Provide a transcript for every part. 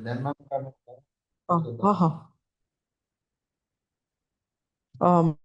දැන් මම हाँ हाँ। अम,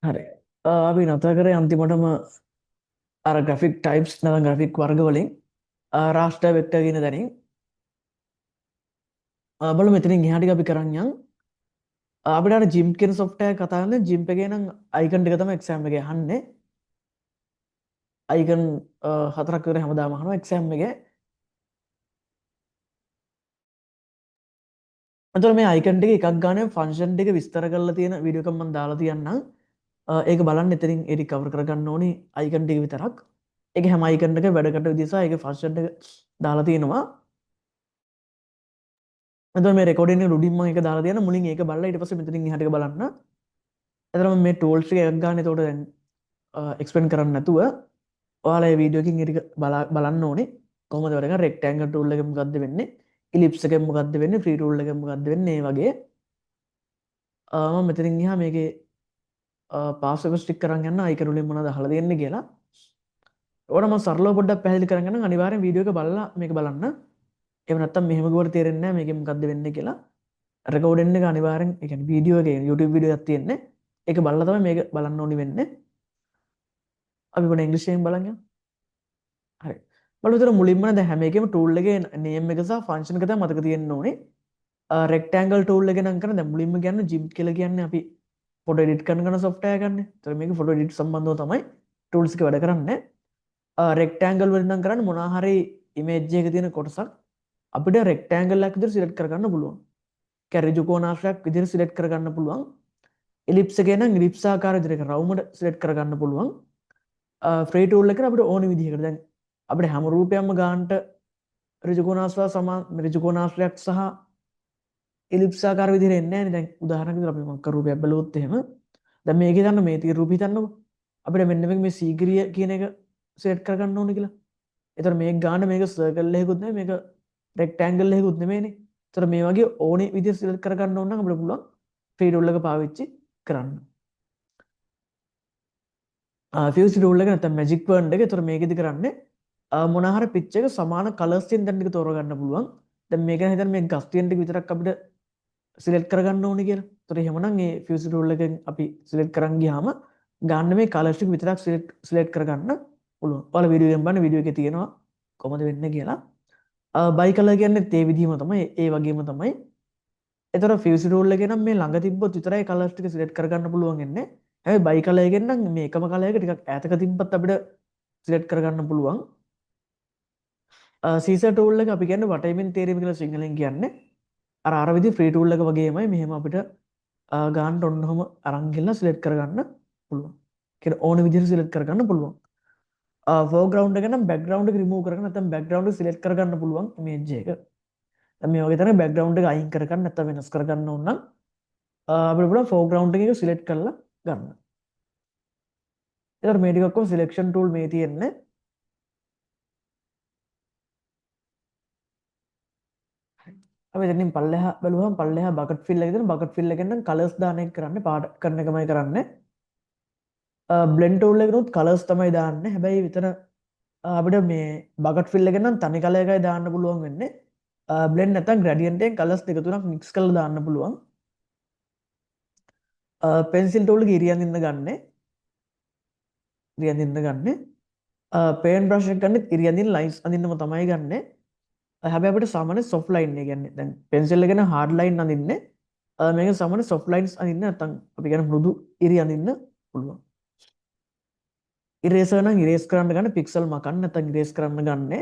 හරි. අපි නතර කරේ අන්තිමටම අර ග්‍රැෆික් ටයිප්ස් නැත්නම් ග්‍රැෆික් වර්ග වලින් රාස්ටර් වෙක්ටර් කියන දැනින් බලමු මෙතනින් එහාට අපි කරන් යන් අපිට අර ජිම් කියන software කතා කරන ජිම් එකේ නම් icon ටික තමයි exam එකේ අහන්නේ icon හතරක් විතර හැමදාම අහනවා exam එකේ එතකොට මේ icon ටික එකක් ගානේ function ටික විස්තර කරලා තියෙන වීඩියෝ එකක් මම දාලා තියන්නම් ඒක බලන්න එතනින් ඒක කවර් කරගන්න ඕනේ icon ටික විතරක් ඒක හැම icon එකක වැඩකට විදිහ සහ ඒක function එක දාලා තියෙනවා එතකොට මේ රෙකෝඩින් එක උඩින් මම ඒක දාලා තියෙනවා මුලින් ඒක බලලා ඊට පස්සේ මෙතනින් එහාට එක බලන්න එතකොට මේ tools ටික එකක් ගන්න එතකොට දැන් එක්ස්ප්ලেইন කරන්න නැතුව ඔයාලා මේ වීඩියෝ එකකින් ඒක බලන්න ඕනේ කොහොමද වැඩ කරන්නේ රෙක්ටැන්ගල් ටූල් එකෙන් මොකද්ද වෙන්නේ ඉලිප්ස් එකෙන් මොකද්ද වෙන්නේ ෆ්‍රී ටූල් එකෙන් මොකද්ද වෙන්නේ මේ වගේ මම මෙතනින් ගියා මේකේ පාස්වර්ඩ් ස්ටික් කරන් යන්න අයිකන් වලින් මොනවද අහලා දෙන්නේ කියලා ඕන මම සරලව පොඩ්ඩක් පැහැදිලි කරන් යන්න අනිවාර්යෙන් වීඩියෝ එක බලලා මේක බලන්න එහෙම නැත්නම් මෙහෙම ගුවට තේරෙන්නේ නැහැ මේකෙන් මොකද්ද වෙන්නේ කියලා රෙකෝඩින් එක අනිවාර්යෙන් ඒ කියන්නේ වීඩියෝ එකේ YouTube වීඩියෝ එකක් තියෙන්නේ ඒක බලලා තමයි මේක බලන්න ඕනි වෙන්නේ අපි මොන ඉංග්‍රීසියෙන් බලන් යමු හරි බලමු විතර මුලින්ම දැන් හැම එකෙම ටූල් එකේ නේම් එක සහ ෆන්ක්ෂන් එක තමයි මතක තියෙන්න ඕනේ රෙක්ටැන්ගල් ටූල් එක නම් කරන දැන් මුලින්ම කියන්නේ ජිම් කියලා කියන්නේ අපි ෆොටෝ එඩිට් කරන software එකක්නේ. ඒතර මේක ෆොටෝ එඩිට් සම්බන්ධව තමයි ටූල්ස් එක වැඩ කරන්නේ. රෙක්ටැන්ගල් වලින් නම් කරන්නේ මොනවා හරි ඉමේජ් එකක තියෙන කොටසක් අපිට රෙක්ටැන්ගල් එකක් විදිහට සිලෙක්ට් කරගන්න පුළුවන්. කියන්නේ ඍජු කෝණාශ්‍රයක් විදිහට සිලෙක්ට් කරගන්න පුළුවන්. එලිප්ස් එකේ නම් එලිප්ස් ආකාර විදිහට රවුමඩ සිලෙක්ට් කරගන්න පුළුවන්. ෆ්‍රී ටූල් එකේ අපිට ඕන විදිහකට දැන් අපිට හැම රූපයක්ම ගන්නට ඍජු කෝණාශ්‍රය සමාන ඍජු කෝණාශ්‍රයක් සහ එලිප්ස් ආකාර විදිහට එන්නේ නැහැ නේ. දැන් උදාහරණයක් විදිහට අපි මොකක් රූපයක් බැලුවොත් එහෙම දැන් මේක හිතන්න මේ තියෙන රූපය හිතන්නකො අපිට මෙන්න මේ සීග්‍රිය කියන එක සෙට් කරගන්න ඕනේ කියලා. ඒතර මේක ගන්න මේක සර්කල් එකකුත් නෙමෙයි මේක රෙක්ටැන්ගල් එකකුත් නෙමෙයිනේ. ඒතර මේ වගේ ඕනේ විදිහට සිලෙක්ට් කරගන්න ඕන නම් අපිට පුළුවන් ෆ්‍රී ටූල් එක පාවිච්චි කරන්න. ෆියුස් ටූල් එක නැත්නම් මැජික් වර්ඩ් එක. ඒතර මේකෙදි කරන්නේ මොන හරි පිච් එක සමාන කලර්ස් තියෙන තැන් ටික තෝරගන්න පුළුවන්. දැන් මේක හිතන්න මේ ගස් තියෙන ටික විතරක් අපිට සිලෙක්ට් කරගන්න ඕනේ කියලා. ඒතර එහෙමනම් මේ ෆියුස් ටූල් එකෙන් අපි සිලෙක්ට් කරන් ගියාම ගන්න මේ කලර්ස් ටික විතරක් සිලෙක්ට් කරගන්න පුළුවන්. ඔයාලා වීඩියෝ එකෙන් බලන්න වීඩියෝ එකේ තියෙනවා කොහොමද වෙන්නේ කියලා. බයි කලර් කියන්නේ ඒ විදිහම තමයි ඒ වගේම තමයි. ඒතර ෆියුස් ටූල් එකේ නම් මේ ළඟ තිබ්බොත් විතරයි කලර්ස් ටික සිලෙක්ට් කරගන්න පුළුවන් වෙන්නේ. හැබැයි බයි කලර් එකෙන් නම් මේ එකම කලර් එක ටිකක් ඈතක තිබ්බත් අපිට සිලෙක්ට් කරගන්න පුළුවන්. සීසර් ටූල් එක අපි කියන්නේ වටයමින් තේරීම කියලා සිංහලෙන් කියන්නේ. අර විදිහ ෆ්‍රී ටූල් එක වගේමයි මෙහෙම අපිට ගන්න ඔන්නෝම අරන් ගිහලා සිලෙක්ට් කරගන්න පුළුවන්. කියන ඕන විදිහට සිලෙක්ට් කරගන්න පුළුවන්. ෆෝග්‍රවුන්ඩ් එක නම් බෑග්ග්‍රවුන්ඩ් එක රිමූව් කරගෙන නැත්නම් බෑග්ග්‍රවුන්ඩ් එක සිලෙක්ට් කරගන්න පුළුවන් ඉමේජ් එක. දැන් මේ වගේ තමයි බෑග්ග්‍රවුන්ඩ් එක අයින් කරගන්න නැත්නම් වෙනස් කරගන්න ඕන නම් අපිට පුළුවන් ෆෝග්‍රවුන්ඩ් එක සිලෙක්ට් කරලා ගන්න. ඒතර මේ ටික ඔක්කොම සිලෙක්ෂන් ටූල් මේ තියෙන්නේ. අපි එතනින් පල්ලෙහා බලුවම පල්ලෙහා බකට් ෆිල් එකේ තියෙන බකට් ෆිල් එකෙන් නම් කලර්ස් දාන එක කරන්නේ පාට කරන එකමයි කරන්නේ. බ්ලෙන්ඩ් ටූල් එකනොත් කලර්ස් තමයි දාන්නේ. හැබැයි විතර අපිට මේ බකට් ෆිල් එකෙන් නම් තනි කලර් එකයි දාන්න පුළුවන් වෙන්නේ. බ්ලෙන්ඩ් නැත්නම් ග්‍රැඩියන්ට් එකෙන් කලර්ස් දෙක තුනක් මික්ස් කරලා දාන්න පුළුවන්. පෙන්සිල් ටූල් එක ඉරියන් ඉන්න ගන්නෙ. ඉරියන් ඉන්න ගන්නෙ. පේන් බ්‍රෂ් එක ගන්නෙත් ඉරියන් ඉන්න ලයින්ස් අඳින්නම තමයි ගන්නෙ. හැබැයි අපිට සාමාන්‍ය සොෆ්ට් ලයින් එක කියන්නේ දැන් පෙන්සිල් එකේ නම් හાર્ඩ් ලයින් අඳින්නේ. මේක සාමාන්‍ය සොෆ්ට් ලයින්ස් අඳින්න නැත්නම් අපි කියන මෘදු ඉරි අඳින්න පුළුවන්. ඉරේසර් නම් ඉරේස් කරන්න ගන්න පික්සල් මකන්න නැත්නම් ඉරේස් කරන්න ගන්න.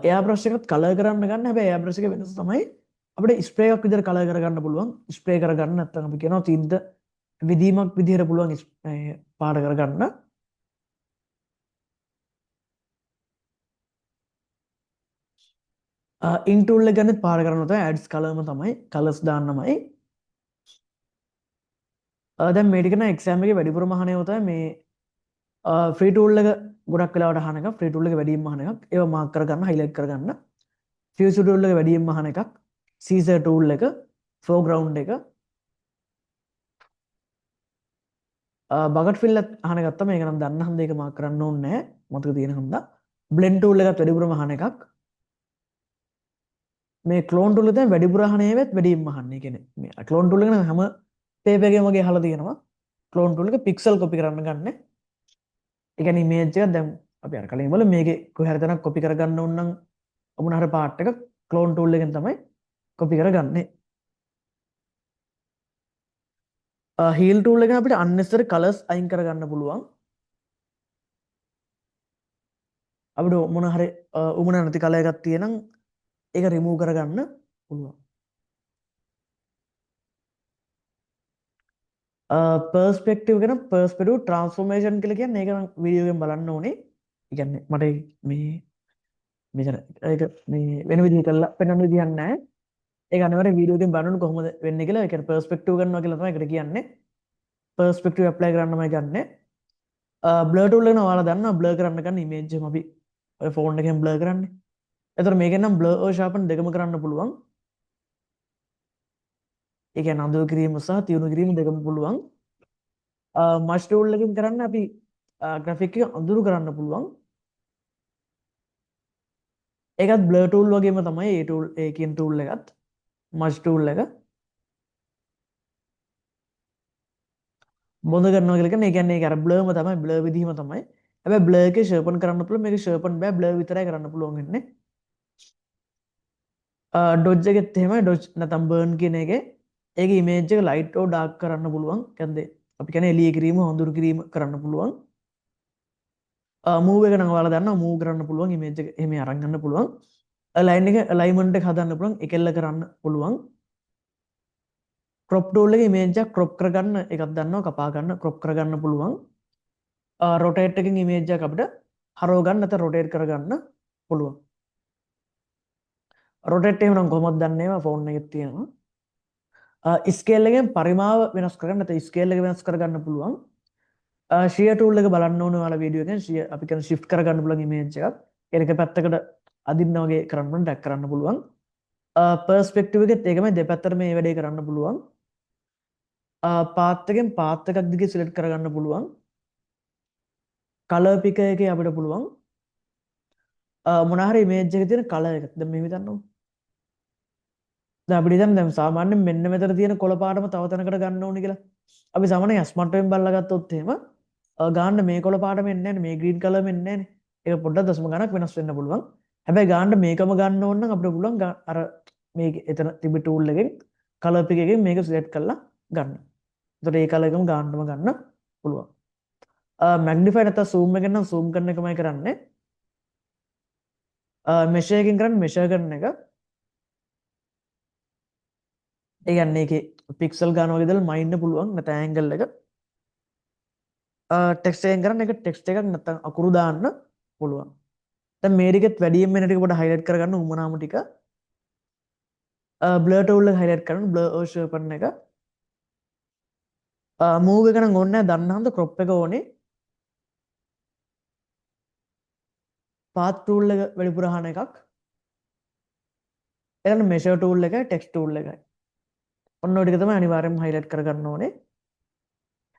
එයා බ්‍රෂ් එකත් කලර් කරන්න ගන්න. හැබැයි එයා බ්‍රෂ් එක වෙනස තමයි අපිට ස්ප්‍රේ එකක් විදිහට කලර් කරගන්න පුළුවන්. ස්ප්‍රේ කරගන්න නැත්නම් අපි කියනවා තීන්ද විදීමක් විදිහට පුළුවන් පාට කරගන්න. ඉන් ටූල් එක ගන්නත් පාට කරන්න තමයි ඇඩ්ස් කලර්ම තමයි කලර්ස් දාන්නමයි. දැන් මේ ටික නම් එක්සෑම් එකේ වැඩිපුරම අහන ඒවා තමයි මේ ෆ්‍රී ටූල් එක ගොඩක් වෙලාවට අහන එකක් ෆ්‍රී ටූල් එක වැඩියෙන්ම අහන එකක් ඒවා මාක් කරගන්න හයිලයිට් කරගන්න ෆියුස් ටූල් එක වැඩියෙන්ම අහන එකක් සීසර් ටූල් එක ෆෝග්‍රවුන්ඩ් එක බකට් ෆිල් අහන ගත්තා මේක නම් දන්න හන්ද ඒක මාක් කරන්න ඕනේ නැහැ මතක තියෙන හන්ද බ්ලෙන්ඩ් ටූල් එකත් වැඩිපුරම අහන එකක්. මේ ක්ලෝන් ටූල් එක තමයි වැඩිපුර අහන ඒවාත් වැඩිම අහන්නේ. කියන්නේ මේ ක්ලෝන් ටූල් එක නම් හැම පේපර් එකකම වගේ අහලා තියෙනවා. ක්ලෝන් ටූල් එක පික්සල් කොපි කරන්න ගන්න. ඒ කියන්නේ ඉමේජ් එක දැන් අපි අර කලින් වල මේකේ කොහේ හරි තැනක් කොපි කරගන්න ඕන නම් මොන හරි පාර්ට් එක ක්ලෝන් ටූල් එකෙන් තමයි කොපි කරගන්නේ. හීල් ටූල් එකෙන් අපිට unnecessary colors අයින් කරගන්න පුළුවන්. අපිට මොන හරි උමන නැති කලර් එකක් තියෙනම් ඒක රිමූව් කරගන්න පුළුවන්. පර්ස්පෙක්ටිව් ගැන පර්ස්පෙක්ටිව් ට්‍රාන්ස්ෆෝර්මේෂන් කියලා කියන්නේ ඒක නම් වීඩියෝ එකෙන් බලන්න ඕනේ. ඒ කියන්නේ මට මේ මෙතන ඒක මේ වෙන විදිහට කරලා පෙන්වන්න විදිහක් නැහැ. ඒක අනිවාර්යෙන් වීඩියෝ එකෙන් බලන්න කොහොමද වෙන්නේ කියලා. ඒ කියන්නේ පර්ස්පෙක්ටිව් ගන්නවා කියලා තමයි ඒකට කියන්නේ. පර්ස්පෙක්ටිව් ඇප්ලයි කරන්නමයි ගන්නෙ. බ්ලර් ටූල් එක නම් ඔයාලා දන්නවා බ්ලර් කරන්න ගන්න ඉමේජ් එක අපි ඔය ෆෝන් එකෙන් බ්ලර් කරන්නේ. එතකොට මේකෙන් නම් බ්ලර් ඕ ෂාපන් දෙකම කරන්න පුළුවන්. ඒ කියන්නේ අඳුර කිරීම සහ තියුණු කිරීම දෙකම පුළුවන්. මෂ් ටූල් එකකින් කරන්න අපි ග්‍රැෆික් එක අඳුරු කරන්න පුළුවන්. ඒකත් බ්ලර් ටූල් වගේම තමයි ඒ ටූල් ඒකෙන් ටූල් එකත් මෂ් ටූල් එක බොඳ කරනවා කියලා කියන්නේ ඒ කියන්නේ ඒක අර බ්ලර්ම තමයි බ්ලර් විදිහම තමයි. හැබැයි බ්ලර් එකේ ෂර්පන් කරන්න පුළුවන් මේක ෂර්පන් බෑ බ්ලර් විතරයි කරන්න පුළුවන් වෙන්නේ. ඩොජ් එකෙත් එහෙමයි ඩොජ් නැත්නම් බර්න් කියන එකේ ඒකේ ඉමේජ් එක ලයිට් ඕ ඩාර්ක් කරන්න පුළුවන්. කියන්නේ අපි කියන්නේ එළිය කිරීම හඳුරු කිරීම කරන්න පුළුවන්. මූව් එක නම් ඔයාලා දන්නවා මූව් කරන්න පුළුවන් ඉමේජ් එක එහෙම අරන් ගන්න පුළුවන්. ලයින් එක අලයින්මන්ට් එක හදන්න පුළුවන් එකෙල්ල කරන්න පුළුවන්. ක්‍රොප් ටූල් එකේ ඉමේජ් එක ක්‍රොප් කරගන්න එකක් දන්නවා කපා ගන්න ක්‍රොප් කරගන්න පුළුවන්. රොටේට් එකකින් ඉමේජ් එක අපිට හරව ගන්න නැත්නම් රොටේට් කරගන්න පුළුවන්. රොටේට් එහෙම නම් කොහොමද දන්නේ ඒවා ෆෝන් එකේ තියෙනවා. ස්කේල් එකෙන් පරිමාව වෙනස් කරගන්න නැත්නම් ස්කේල් එක වෙනස් කරගන්න පුළුවන්. ෂියර් ටූල් එක බලන්න ඕනේ ඔයාලා වීඩියෝ එකෙන් ෂියර් අපි කියන shift කරගන්න පුළුවන් ඉමේජ් එකක්. ඒක පැත්තකට අදින්න වගේ කරන්න ඕනේ ටැග් කරන්න පුළුවන්. පර්ස්පෙක්ටිව් එකෙත් ඒකමයි දෙපැත්තට මේ වැඩේ කරන්න පුළුවන්. පාත් එකෙන් පාත් එකක් දිගේ සිලෙක්ට් කරගන්න පුළුවන්. කලර් පිකර් එකේ අපිට පුළුවන් මොන හරි ඉමේජ් එකේ තියෙන කලර් එක දැන් මේ හිතන්නකො. දැන් අපිට හිතන්න දැන් සාමාන්‍යයෙන් මෙන්න මෙතන තියෙන කොළ පාටම තව තැනකට ගන්න ඕනේ කියලා. අපි සාමාන්‍යයෙන් ස්මාර්ට් වෙන් බලලා ගත්තොත් එහෙම ගාන්න මේ කොළ පාටම එන්නේ නැහැ මේ ග්‍රීන් කලර් එන්නේ නැහැ. ඒක පොඩ්ඩක් දශම ගණක් වෙනස් වෙන්න පුළුවන්. හැබැයි ගාන්න මේකම ගන්න ඕන නම් අපිට පුළුවන් අර මේක එතන තිබි ටූල් එකෙන් කලර් පික් එකෙන් මේක සිලෙක්ට් කරලා ගන්න. එතකොට ඒ කලර් එකම ගන්නම ගන්න පුළුවන්. මැග්නිෆයි නැත්නම් zoom එකෙන් නම් zoom කරන එකමයි කරන්නේ. මෙෂර් එකකින් කරන්නේ මෙෂර් කරන එක. ඒ කියන්නේ ඒකේ පික්සල් ගන්න වගේ දාලා මයින්න පුළුවන් නැත්නම් ඇන්ගල් එක. ටෙක්ස්ට් එකෙන් කරන්නේ ඒක ටෙක්ස්ට් එකක් නැත්නම් අකුරු දාන්න පුළුවන්. දැන් මේකෙත් වැඩියෙන් වෙන ටික පොඩ්ඩක් හයිලයිට් කරගන්න උමනාම ටික. බ්ලර් ටූල් එක හයිලයිට් කරන්න බ්ලර් ඕ ෂේපන් එක. මූව් එක නම් ඕනේ නැහැ දන්න හන්ද ක්‍රොප් එක ඕනේ. පාත් ටූල් එක වැඩිපුර අහන එකක්. ඊළඟ මෙෂර් ටූල් එකයි ටෙක්ස්ට් ටූල් එකයි. ඔන්න ඔය ටික තමයි අනිවාර්යයෙන්ම හයිලයිට් කරගන්න ඕනේ.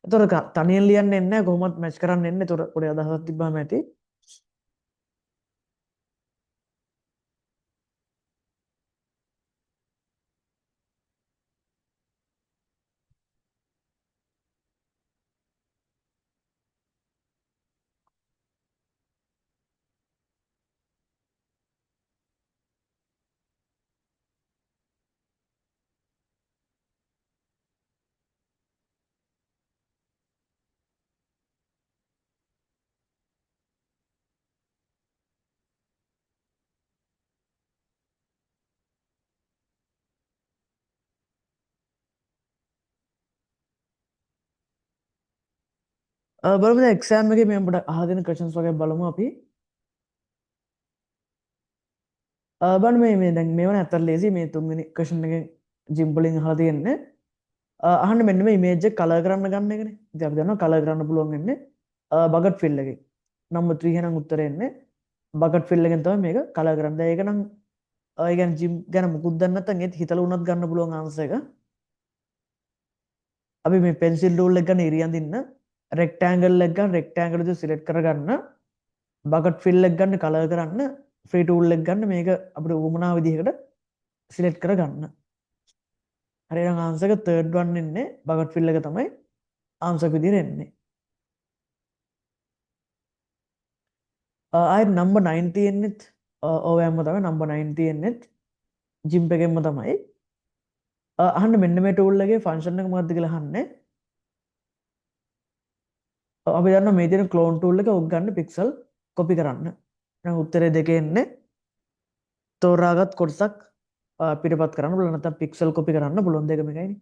එතකොට තනියෙන් ලියන්න එන්නේ නැහැ කොහොමවත් මැච් කරන්න එන්නේ. එතකොට පොඩි අදහසක් තිබ්බම ඇති. බලමු දැන් එක්සෑම් එකේ මේ අපිට අහගෙන ක්වෙස්චන්ස් වගේ බලමු අපි. බලන්න මේ දැන් මේවන ඇත්තට ලේසි මේ තුන්වෙනි ක්වෙස්චන් එකෙන් ජිම්පලින් අහලා තියෙන්නේ. අහන්න මෙන්න මේ ඉමේජ් එක කලර් කරන්න ගන්න එකනේ. ඉතින් අපි දන්නවා කලර් කරන්න පුළුවන් වෙන්නේ බකට් ෆිල් එකෙන්. නම්බර් 3 එහෙනම් උත්තරේ එන්නේ බකට් ෆිල් එකෙන් තමයි මේක කලර් කරන්න. දැන් ඒක නම් ඒ කියන්නේ ජිම් ගැන මුකුත් දන්නේ නැත්නම් ඒත් හිතලා උනත් ගන්න පුළුවන් ආන්සර් එක. අපි මේ පෙන්සිල් ටූල් එක ගන්න ඉරියන් දින්න රෙක්ටැන්ගල් එක ගන්න රෙක්ටැන්ගල් එක සිලෙක්ට් කරගන්න. බකට් ෆිල් එක ගන්න කලර් කරන්න ෆ්‍රී ටූල් එක ගන්න මේක අපිට උවමනා විදිහකට සිලෙක්ට් කරගන්න. හරි එහෙනම් ආන්සර් එක තර්ඩ් වන් එන්නේ බකට් ෆිල් එක තමයි ආන්සර් විදිහට එන්නේ. ආයෙත් නම්බර් 90 එන්නෙත් ඕවැම්ම තමයි නම්බර් 90 එන්නෙත් ජිම් එකෙන්ම තමයි. අහන්න මෙන්න මේ ටූල් එකේ ෆන්ක්ෂන් එක මොකක්ද කියලා අහන්නේ. අපි දන්නවා මේ තියෙන ක්ලෝන් ටූල් එක ඔක් ගන්න පික්සල් කොපි කරන්න. එහෙනම් උත්තරේ දෙකේ එන්නේ තෝරාගත් කොටසක් පිටපත් කරන්න පුළුවන් නැත්නම් පික්සල් කොපි කරන්න පුළුවන් දෙකම එකයිනේ.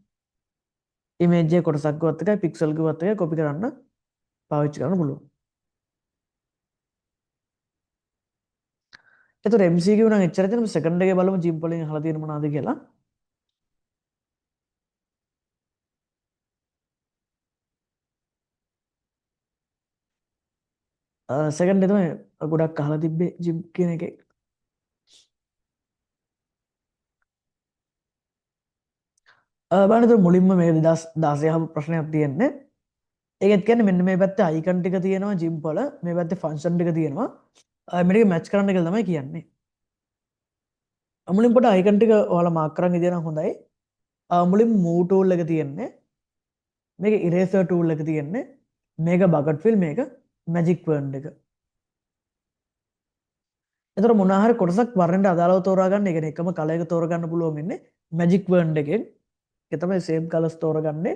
ඉමේජ් එක කොටසක් ගවත් එකයි පික්සල් ගවත් එකයි කොපි කරන්න පාවිච්චි කරන්න පුළුවන්. එතකොට MCQ නම් එච්චර දෙනම සෙකන්ඩ් එකේ බලමු ජිම් වලින් අහලා තියෙන මොනවද කියලා. සෙකන්ඩ් එක තමයි ගොඩක් අහලා තිබ්බේ ජිම් කියන එකේ. බලන්න මුලින්ම මේ 2016 අහපු ප්‍රශ්නයක් තියෙන්නේ. ඒකත් කියන්නේ මෙන්න මේ පැත්තේ අයිකන් ටික තියෙනවා ජිම් වල මේ පැත්තේ ෆන්ක්ෂන් ටික තියෙනවා. මේක මැච් කරන්න කියලා තමයි කියන්නේ. මුලින් පොඩ අයිකන් ටික ඔයාලා මාක් කරන් ඉදියා නම් හොඳයි. මුලින් මූව් ටූල් එක තියෙන්නේ. මේක ඉරේසර් ටූල් එක තියෙන්නේ. මේක බකට් ෆිල් මේක මැජික් වර්ඩ් එක. එතකොට මොනවා හරි කොටසක් වර්ණයට අදාළව තෝරා ගන්න. ඒ කියන්නේ එකම කලර් එක තෝරා ගන්න පුළුවන් ඉන්නේ මැජික් වර්ඩ් එකෙන්. ඒක තමයි සේම් කලර්ස් තෝරගන්නේ.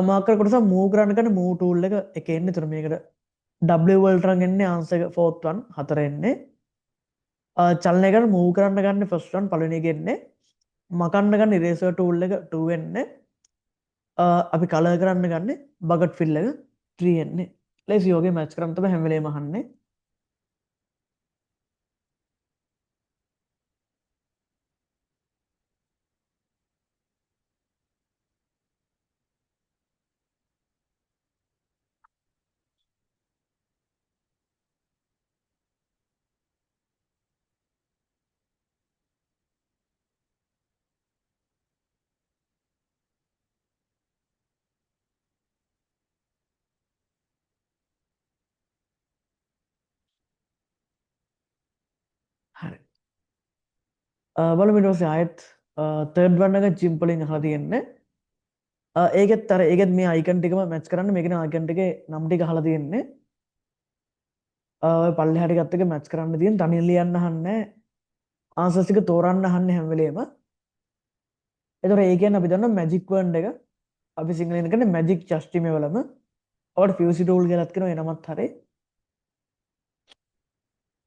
මාක් කර කොටස මූව් කරන්න ගන්න මූව් ටූල් එක එන්නේ. එතකොට මේකට W වලට එන්නේ ආන්සර් එක 4th one 4 එන්නේ. චලනය කරන මූව් කරන්න ගන්න ෆස්ට් one පළවෙනි එක එන්නේ. මකන්න ගන්න ඉරේසර් ටූල් එක 2 එන්නේ. අපි කලර් කරන්න ගන්න බකට් ෆිල් එක 3 එන්නේ. ලේසි යෝගේ මැච් කරන්න තමයි හැම වෙලේම අහන්නේ. හරි. බලමු ඊට පස්සේ ආයෙත් තර්ඩ් වන් එක ජිම් වලින් අහලා තියෙන්නේ. ඒකෙත් අර ඒකෙත් මේ අයිකන් ටිකම මැච් කරන්න මේකේ අයිකන් ටිකේ නම් ටික අහලා තියෙන්නේ. ඔය පල්ලෙහාට ගත්ත එක මැච් කරන්න තියෙන තනියෙන් ලියන්න අහන්නේ. ආන්සර්ස් ටික තෝරන්න අහන්නේ හැම වෙලේම. ඒතකොට ඒ කියන්නේ අපි දන්නවා මැජික් වර්ඩ් එක අපි සිංහලෙන් කියන්නේ මැජික් ජස්ටි මේ වලම ඔකට ෆියුසි ටූල් කියලාත් කියනවා එනමත් හරි.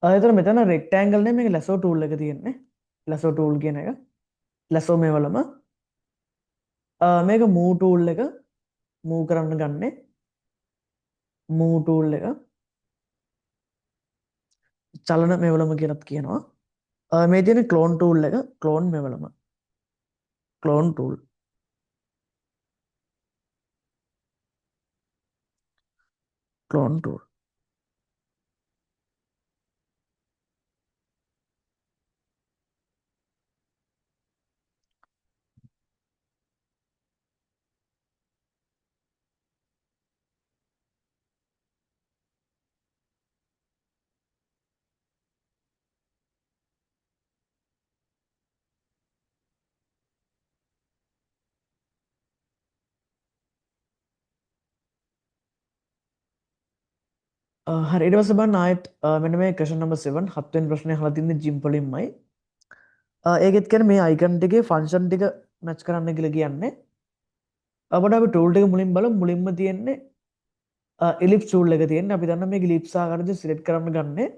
ඒතර මෙතන රෙක්ටැන්ගල් නේ මේක ලැසෝ ටූල් එක තියෙන්නේ. ලැසෝ ටූල් කියන එක. ලැසෝ මේ වලම මේක මූව් ටූල් එක මූව් කරන්න ගන්නේ. මූව් ටූල් එක චලන මේ වලම කියලාත් කියනවා. මේ තියෙන ක්ලෝන් ටූල් එක ක්ලෝන් මේ වලම. Clone tool. Clone tool. හරි ඊට පස්සේ බලන්න ආයෙත් මෙන්න මේ ක්වෙස්චන් නම්බර් 7 හත්වෙනි ප්‍රශ්නේ අහලා තින්නේ ජිම් වලින්මයි. ඒකෙත් කියන්නේ මේ අයිකන් ටිකේ ෆන්ක්ෂන් ටික මැච් කරන්න කියලා කියන්නේ. අපිට අපි ටූල් ටික මුලින් බලමු. මුලින්ම තියෙන්නේ එලිප්ස් ටූල් එක තියෙන්නේ. අපි දන්නවා මේක එලිප්ස් ආකාරයට සිලෙක්ට් කරන්න ගන්නේ.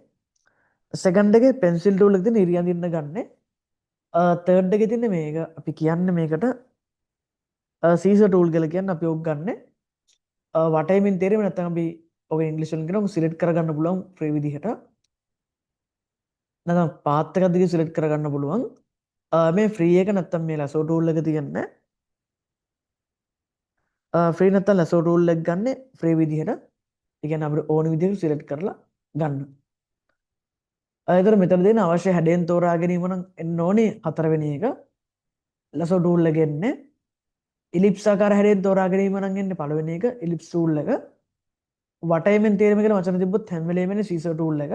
සෙකන්ඩ් එකේ පෙන්සිල් ටූල් එක තියෙන ඉරියන් දින්න ගන්නේ. තර්ඩ් එකේ තියෙන්නේ මේක අපි කියන්නේ මේකට සීසර් ටූල් කියලා කියන්නේ අපි ඕක ගන්න. වටේමින් තේරෙන්නේ නැත්නම් අපි ඔක ඉංග්‍රීසි වලින් කියනවා සිලෙක්ට් කරගන්න පුළුවන් ෆ්‍රී විදිහට. නැත්නම් පාත් එකක් දිගේ සිලෙක්ට් කරගන්න පුළුවන්. මේ ෆ්‍රී එක නැත්නම් මේ ලැසෝ ටූල් එක තියෙන්නේ. ෆ්‍රී නැත්නම් ලැසෝ ටූල් එක ගන්න ෆ්‍රී විදිහට. ඒ කියන්නේ අපිට ඕන විදිහට සිලෙක්ට් කරලා ගන්න. ඒතර මෙතන දෙන අවශ්‍ය හැඩයෙන් තෝරා ගැනීම නම් එන්න ඕනේ හතරවෙනි එක. ලැසෝ ටූල් එක එන්නේ. ඉලිප්ස් ආකාර හැඩයෙන් තෝරා ගැනීම නම් එන්නේ පළවෙනි එක ඉලිප්ස් ටූල් එක. වටයමෙන් තේරම කියලා වචන තිබ්බොත් හැම වෙලේම එන්නේ සීසර් ටූල් එක.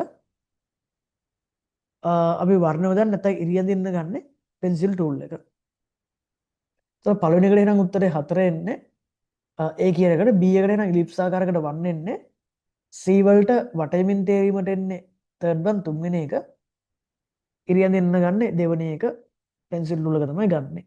අපි වර්ණ යොදන්න නැත්නම් ඉරියදින්න ගන්න පෙන්සිල් ටූල් එක. ඒතකොට පළවෙනි එකට එහෙනම් උත්තරේ 4 එන්නේ. A කියන එකට B එකට එහෙනම් ඉලිප්ස් ආකාරයකට 1 එන්නේ. C වලට වටයමින් තේරීමට එන්නේ third one තුන්වෙනි එක. ඉරියදින්න ගන්න දෙවෙනි එක පෙන්සිල් ටූල් එක තමයි ගන්නෙ.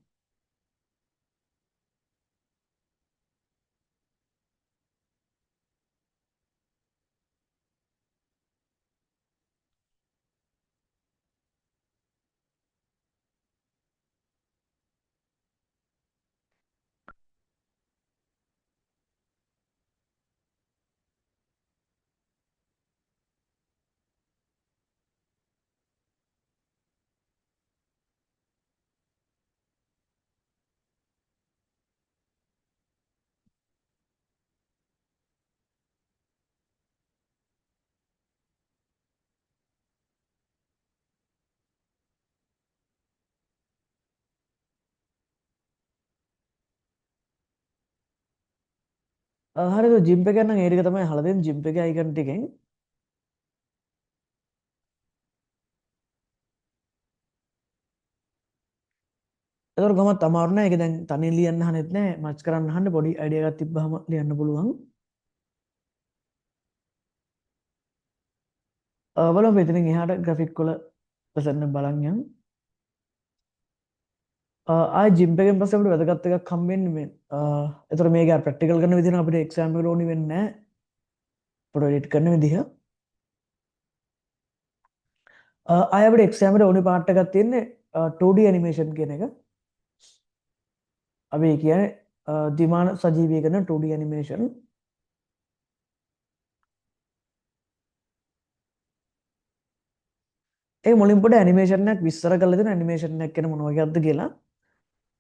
හරිද ජිම් එක නම් ඒ ටික තමයි අහලා දෙන්නේ ජිම් එකේ අයිකන් ටිකෙන්. ඒතකොට ගමත් අමාරු නෑ. ඒක දැන් තනියෙන් ලියන්න අහනෙත් නෑ. මච් කරන්න අහන්න පොඩි අයිඩියා එකක් තිබ්බහම ලියන්න පුළුවන්. බලමු එතනින් එහාට ග්‍රැෆික් වල ප්‍රසන්න බලන් යන්න. ආයි ජිම් එකෙන් පස්සේ අපිට වැදගත් එකක් හම්බෙන්නේ මේ. ඒතකොට මේක ප්‍රැක්ටිකල් කරන විදිහ නම් අපිට එක්සෑම් එකට ඕනි වෙන්නේ නෑ. පොඩ එඩිට් කරන විදිහ. ආයි අපිට එක්සෑම් එකට ඕනි පාර්ට් එකක් තියෙන්නේ 2D ඇනිමේෂන් කියන එක. අපි කියන්නේ දිමාන සජීවීකරණ 2D ඇනිමේෂන්. ඒ මුලින් පොඩ ඇනිමේෂන් එකක් විස්තර කරලා දෙන ඇනිමේෂන් එකක් කියන මොන වගේක්ද කියලා.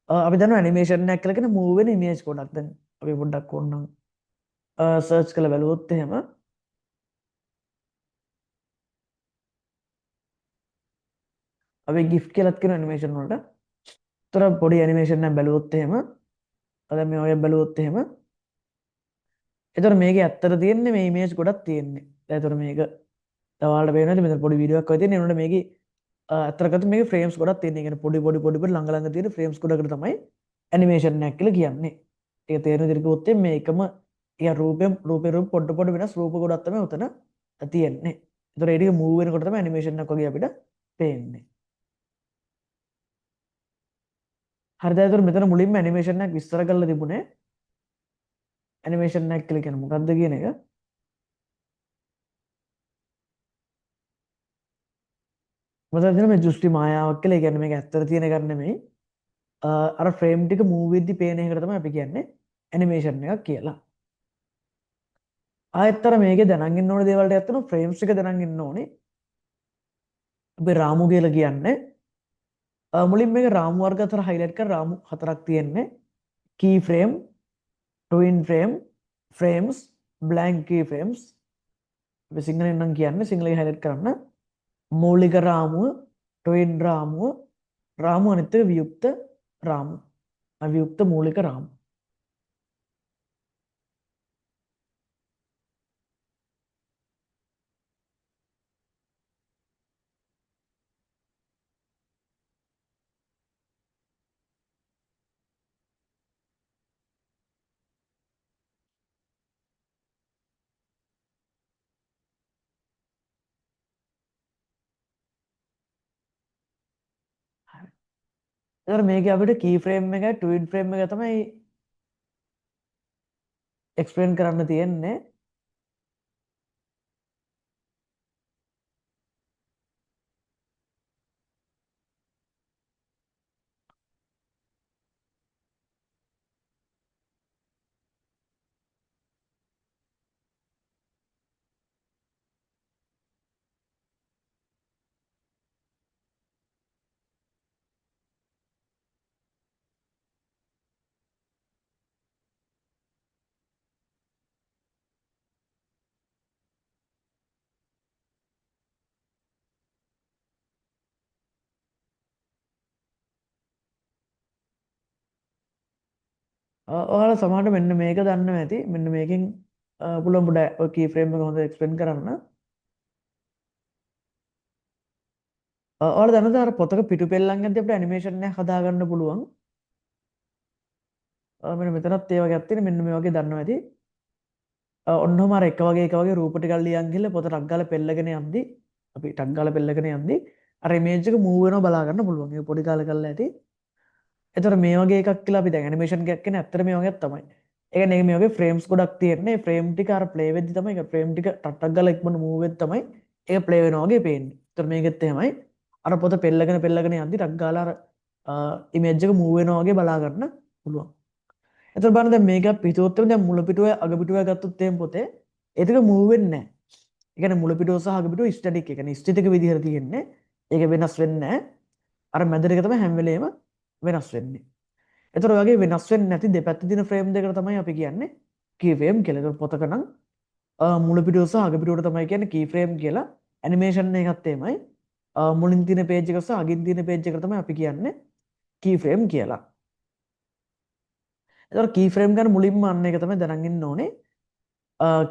අපි දන්නවා ඇනිමේෂන් එකක් කියලා කියන මූව් වෙන ඉමේජ් ගොඩක්. දැන් අපි පොඩ්ඩක් ඕනනම් සර්ච් කරලා බලුවොත් එහෙම අපි ගිෆ්ට් කියලාත් කියන ඇනිමේෂන් වලට. ඒතර පොඩි ඇනිමේෂන් එකක් බලුවොත් එහෙම දැන් මේ වගේ බලුවොත් එහෙම එතකොට මේකේ ඇත්තට තියෙන්නේ මේ ඉමේජ් ගොඩක් තියෙන්නේ. දැන් එතකොට මේක ඔයාලට පේනවද මෙතන පොඩි වීඩියෝ එකක් වගේ තියෙන්නේ. එනකොට මේකේ ඇත්තට ගත්තොත් මේකේ ෆ්‍රේම්ස් ගොඩක් තියෙන්නේ. ඒ කියන්නේ පොඩි පොඩි පොඩි පොඩි ළඟ ළඟ තියෙන ෆ්‍රේම්ස් ගොඩකට තමයි ඇනිමේෂන් එකක් කියලා කියන්නේ. ඒක තේරෙන විදිහට කිව්වොත් මේකම රූපේ රූප පොඩ පොඩ වෙනස් රූප ගොඩක් තමයි උතන තියෙන්නේ. ඒතකොට ඒ ටික මූව් වෙනකොට තමයි ඇනිමේෂන් එකක් වගේ අපිට පේන්නේ. හරිද? ඒතකොට මෙතන මුලින්ම ඇනිමේෂන් එකක් විස්තර කරලා තිබුණේ ඇනිමේෂන් එකක් කියලා කියන්නේ මොකක්ද කියන එක. මොකද මේ දෘෂ්ටි මායාවක් කියලා. ඒ කියන්නේ මේක ඇත්තට තියෙන එකක් නෙමෙයි. අර ෆ්‍රේම් ටික මූව් වෙද්දි පේන එකට තමයි අපි කියන්නේ ඇනිමේෂන් එකක් කියලා. ආයෙත්තර මේකේ දැනන් ඉන්න ඕනේ දේවල් ටිකක් තියෙනවා. ෆ්‍රේම්ස් ටික දැනන් ඉන්න ඕනේ. අපි රාමු කියලා කියන්නේ මුලින් මේක රාමු වර්ග අතර හයිලයිට් කර රාමු හතරක් තියෙන්නේ. Key frame, tween frame, frames, blank key frames. අපි සිංහලෙන් නම් කියන්නේ සිංහලෙන් හයිලයිට් කරන්න මූලික රාමුව, ට්වින් රාමුව, රාමු අනිත් එක වියුක්ත රාමු. අවියුක්ත මූලික රාමු. එතකොට මේකේ අපිට කී ෆ්‍රේම් එකයි ට්වින් ෆ්‍රේම් එක තමයි එක්ස්ප්ලেইন කරන්න තියෙන්නේ. ඔයාලා සමහරට මෙන්න මේක දන්නවා ඇති. මෙන්න මේකෙන් පුළුවන් පොඩ ඔය කී ෆ්‍රේම් එක හොඳ එක්ස්ප්ලেইন කරන්න. ඔයාලා දන්නවද අර පොතක පිටු පෙල්ලම් යද්දී අපිට ඇනිමේෂන් එකක් හදාගන්න පුළුවන්. මෙන්න මෙතනත් ඒ වගේක් තියෙන මෙන්න මේ වගේ දන්නවා ඇති. ඔන්නෝම අර එක වගේ රූප ටිකක් ලියන් ගිහලා පොත ටක් ගාලා පෙල්ලගෙන යද්දී අපි ටක් ගාලා පෙල්ලගෙන යද්දී අර ඉමේජ් එක මූව් වෙනවා බලා ගන්න පුළුවන්. ඒක පොඩි කාලේ කරලා ඇති. එතකොට මේ වගේ එකක් කියලා අපි දැන් ඇනිමේෂන් එකක් කියන්නේ ඇත්තට මේ වගේක් තමයි. ඒ කියන්නේ මේ වගේ ෆ්‍රේම්ස් ගොඩක් තියෙන්නේ. ෆ්‍රේම් ටික අර ප්ලේ වෙද්දි තමයි ඒක ෆ්‍රේම් ටික ටක් ගාලා ඉක්මනට මූව් වෙද්දි තමයි ඒක ප්ලේ වෙනවා වගේ පේන්නේ. එතකොට මේකෙත් එහෙමයි. අර පොත පෙල්ලගෙන යද්දි ටක් ගාලා අර ඉමේජ් එක මූව් වෙනවා වගේ බලා ගන්න පුළුවන්. එතකොට බලන්න දැන් මේක පිටුවත් දැන් මුල පිටුවේ අග පිටුවේ ගත්තොත් එහෙම පොතේ ඒක මූව් වෙන්නේ නැහැ. ඒ කියන්නේ මුල පිටුව සහ අග පිටුව ස්ටැටික්. ඒ කියන්නේ ස්ථිතික විදිහට තියෙන්නේ. ඒක වෙනස් වෙන්නේ නැහැ. අර මැද එක තමයි හැම වෙලේම වෙනස් වෙන්නේ. එතකොට වගේ වෙනස් වෙන්නේ නැති දෙපැත්තේ තියෙන ෆ්‍රේම් දෙකට තමයි අපි කියන්නේ කී ෆ්‍රේම් කියලා. ඒක පොතක නම් මුල පිටුව සහ අග පිටුවට තමයි කියන්නේ කී ෆ්‍රේම් කියලා. ඇනිමේෂන් එකත් එහෙමයි. මුලින් තියෙන පේජ් එක සහ අගින් තියෙන පේජ් එකට තමයි අපි කියන්නේ කී ෆ්‍රේම් කියලා. එතකොට කී ෆ්‍රේම් ගැන මුලින්ම අන්න එක තමයි දැනගෙන ඉන්න ඕනේ.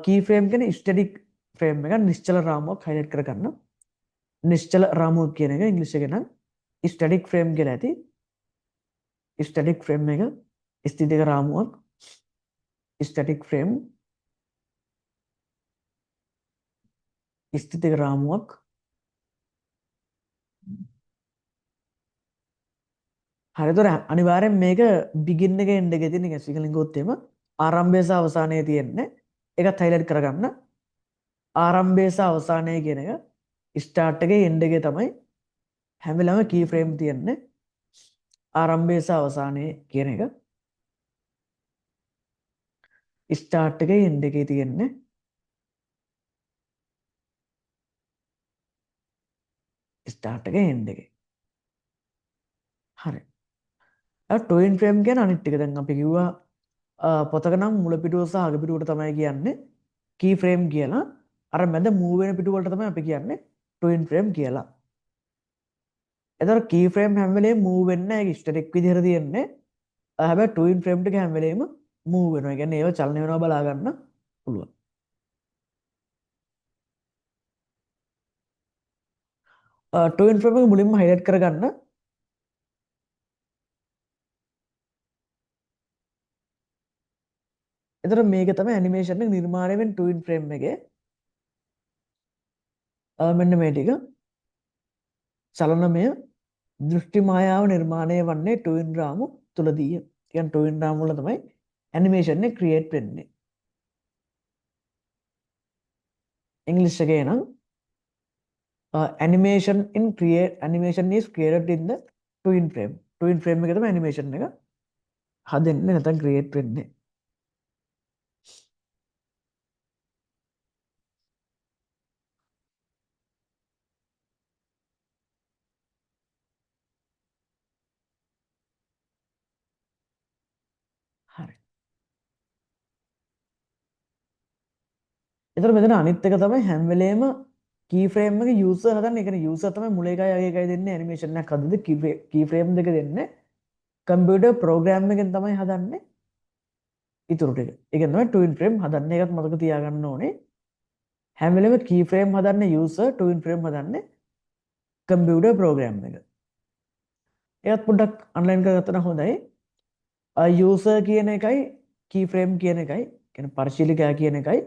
කී ෆ්‍රේම් කියන්නේ ස්ටැටික් ෆ්‍රේම් එක නිශ්චල රාමුවක් හයිලයිට් කරගන්න. නිශ්චල රාමුව කියන එක ඉංග්‍රීසි එකේ නම් ස්ටැටික් ෆ්‍රේම් කියලා ඇති. ස්ටැටික් ෆ්‍රේම් එක ස්ථිතික රාමුවක් ස්ටැටික් ෆ්‍රේම් ස්ථිතික රාමුවක් හරිතොර අනිවාර්යෙන් මේක බිගින් එක එන්ඩ් එකේ තියෙන එක සිංහලෙන් ගොත් එම ආරම්භය සහ අවසානය තියෙන්නේ. ඒකත් හයිලයිට් කරගන්න. ආරම්භය සහ අවසානය කියන එක ස්ටාර්ට් එකේ එන්ඩ් එකේ තමයි හැම වෙලාවෙම කී ෆ්‍රේම් තියෙන්නේ. ආරම්භය සහ අවසානය කියන එක ස්ටාර්ට් එකේ එන්ඩ් එකේ තියෙන්නේ. ස්ටාර්ට් එකේ එන්ඩ් එකේ. හරි. ටොයින් ෆ්‍රේම් කියන අනිත් ටික දැන් අපි කිව්වා පොතක නම් මුල පිටුව සහ අග පිටුවට තමයි කියන්නේ කී ෆ්‍රේම් කියලා. අර මැද මූව් වෙන පිටු වලට තමයි අපි කියන්නේ ටොයින් ෆ්‍රේම් කියලා. එතකොට කී ෆ්‍රේම් හැම වෙලේම මූව් වෙන්නේ නැහැ. ඒක ස්ටැටික් විදිහට තියෙන්නේ. හැබැයි ටොයින් ෆ්‍රේම් ටික හැම වෙලේම මූව් වෙනවා. ඒ කියන්නේ ඒව චලනය වෙනවා බලා ගන්න පුළුවන්. ටොයින් ෆ්‍රේම් එක මුලින්ම හයිලයිට් කරගන්න. එතකොට මේක තමයි ඇනිමේෂන් එක නිර්මාණය වෙන ටොයින් ෆ්‍රේම් එකේ මෙන්න මේ ටික චලනමය දෘෂ්ටි මායාව නිර්මාණය වන්නේ ටොයින් රාමු තුලදීය. කියන්නේ ටොයින් රාමු වල තමයි ඇනිමේෂන් එක ක්‍රියේට් වෙන්නේ. ඉංග්‍රීසි එකේ නම් animation is created in the twin frame. twin frame එක තමයි animation එක හදන්නේ නැත්නම් create වෙන්නේ. හරි. එතකොට මෙතන අනිත් එක තමයි හැම වෙලේම key frame එක user හදන්නේ. ඒ කියන්නේ user තමයි මුල එකයි අග එකයි දෙන්නේ animation එකක් හදද්දී key frame දෙක දෙන්නේ. computer program එකෙන් තමයි හදන්නේ ඉතුරු ටික. ඒ කියන්නේ තමයි twin frame හදන්නේ. ඒකත් මතක තියාගන්න ඕනේ. හැම වෙලේම key frame හදන්නේ user, twin frame හදන්නේ computer program එක. ඒකත් පොඩ්ඩක් අන්ලයින් කරගත්තා නම් හොඳයි. user කියන එකයි key frame කියන එකයි කියන්නේ පරිශීලකයා කියන එකයි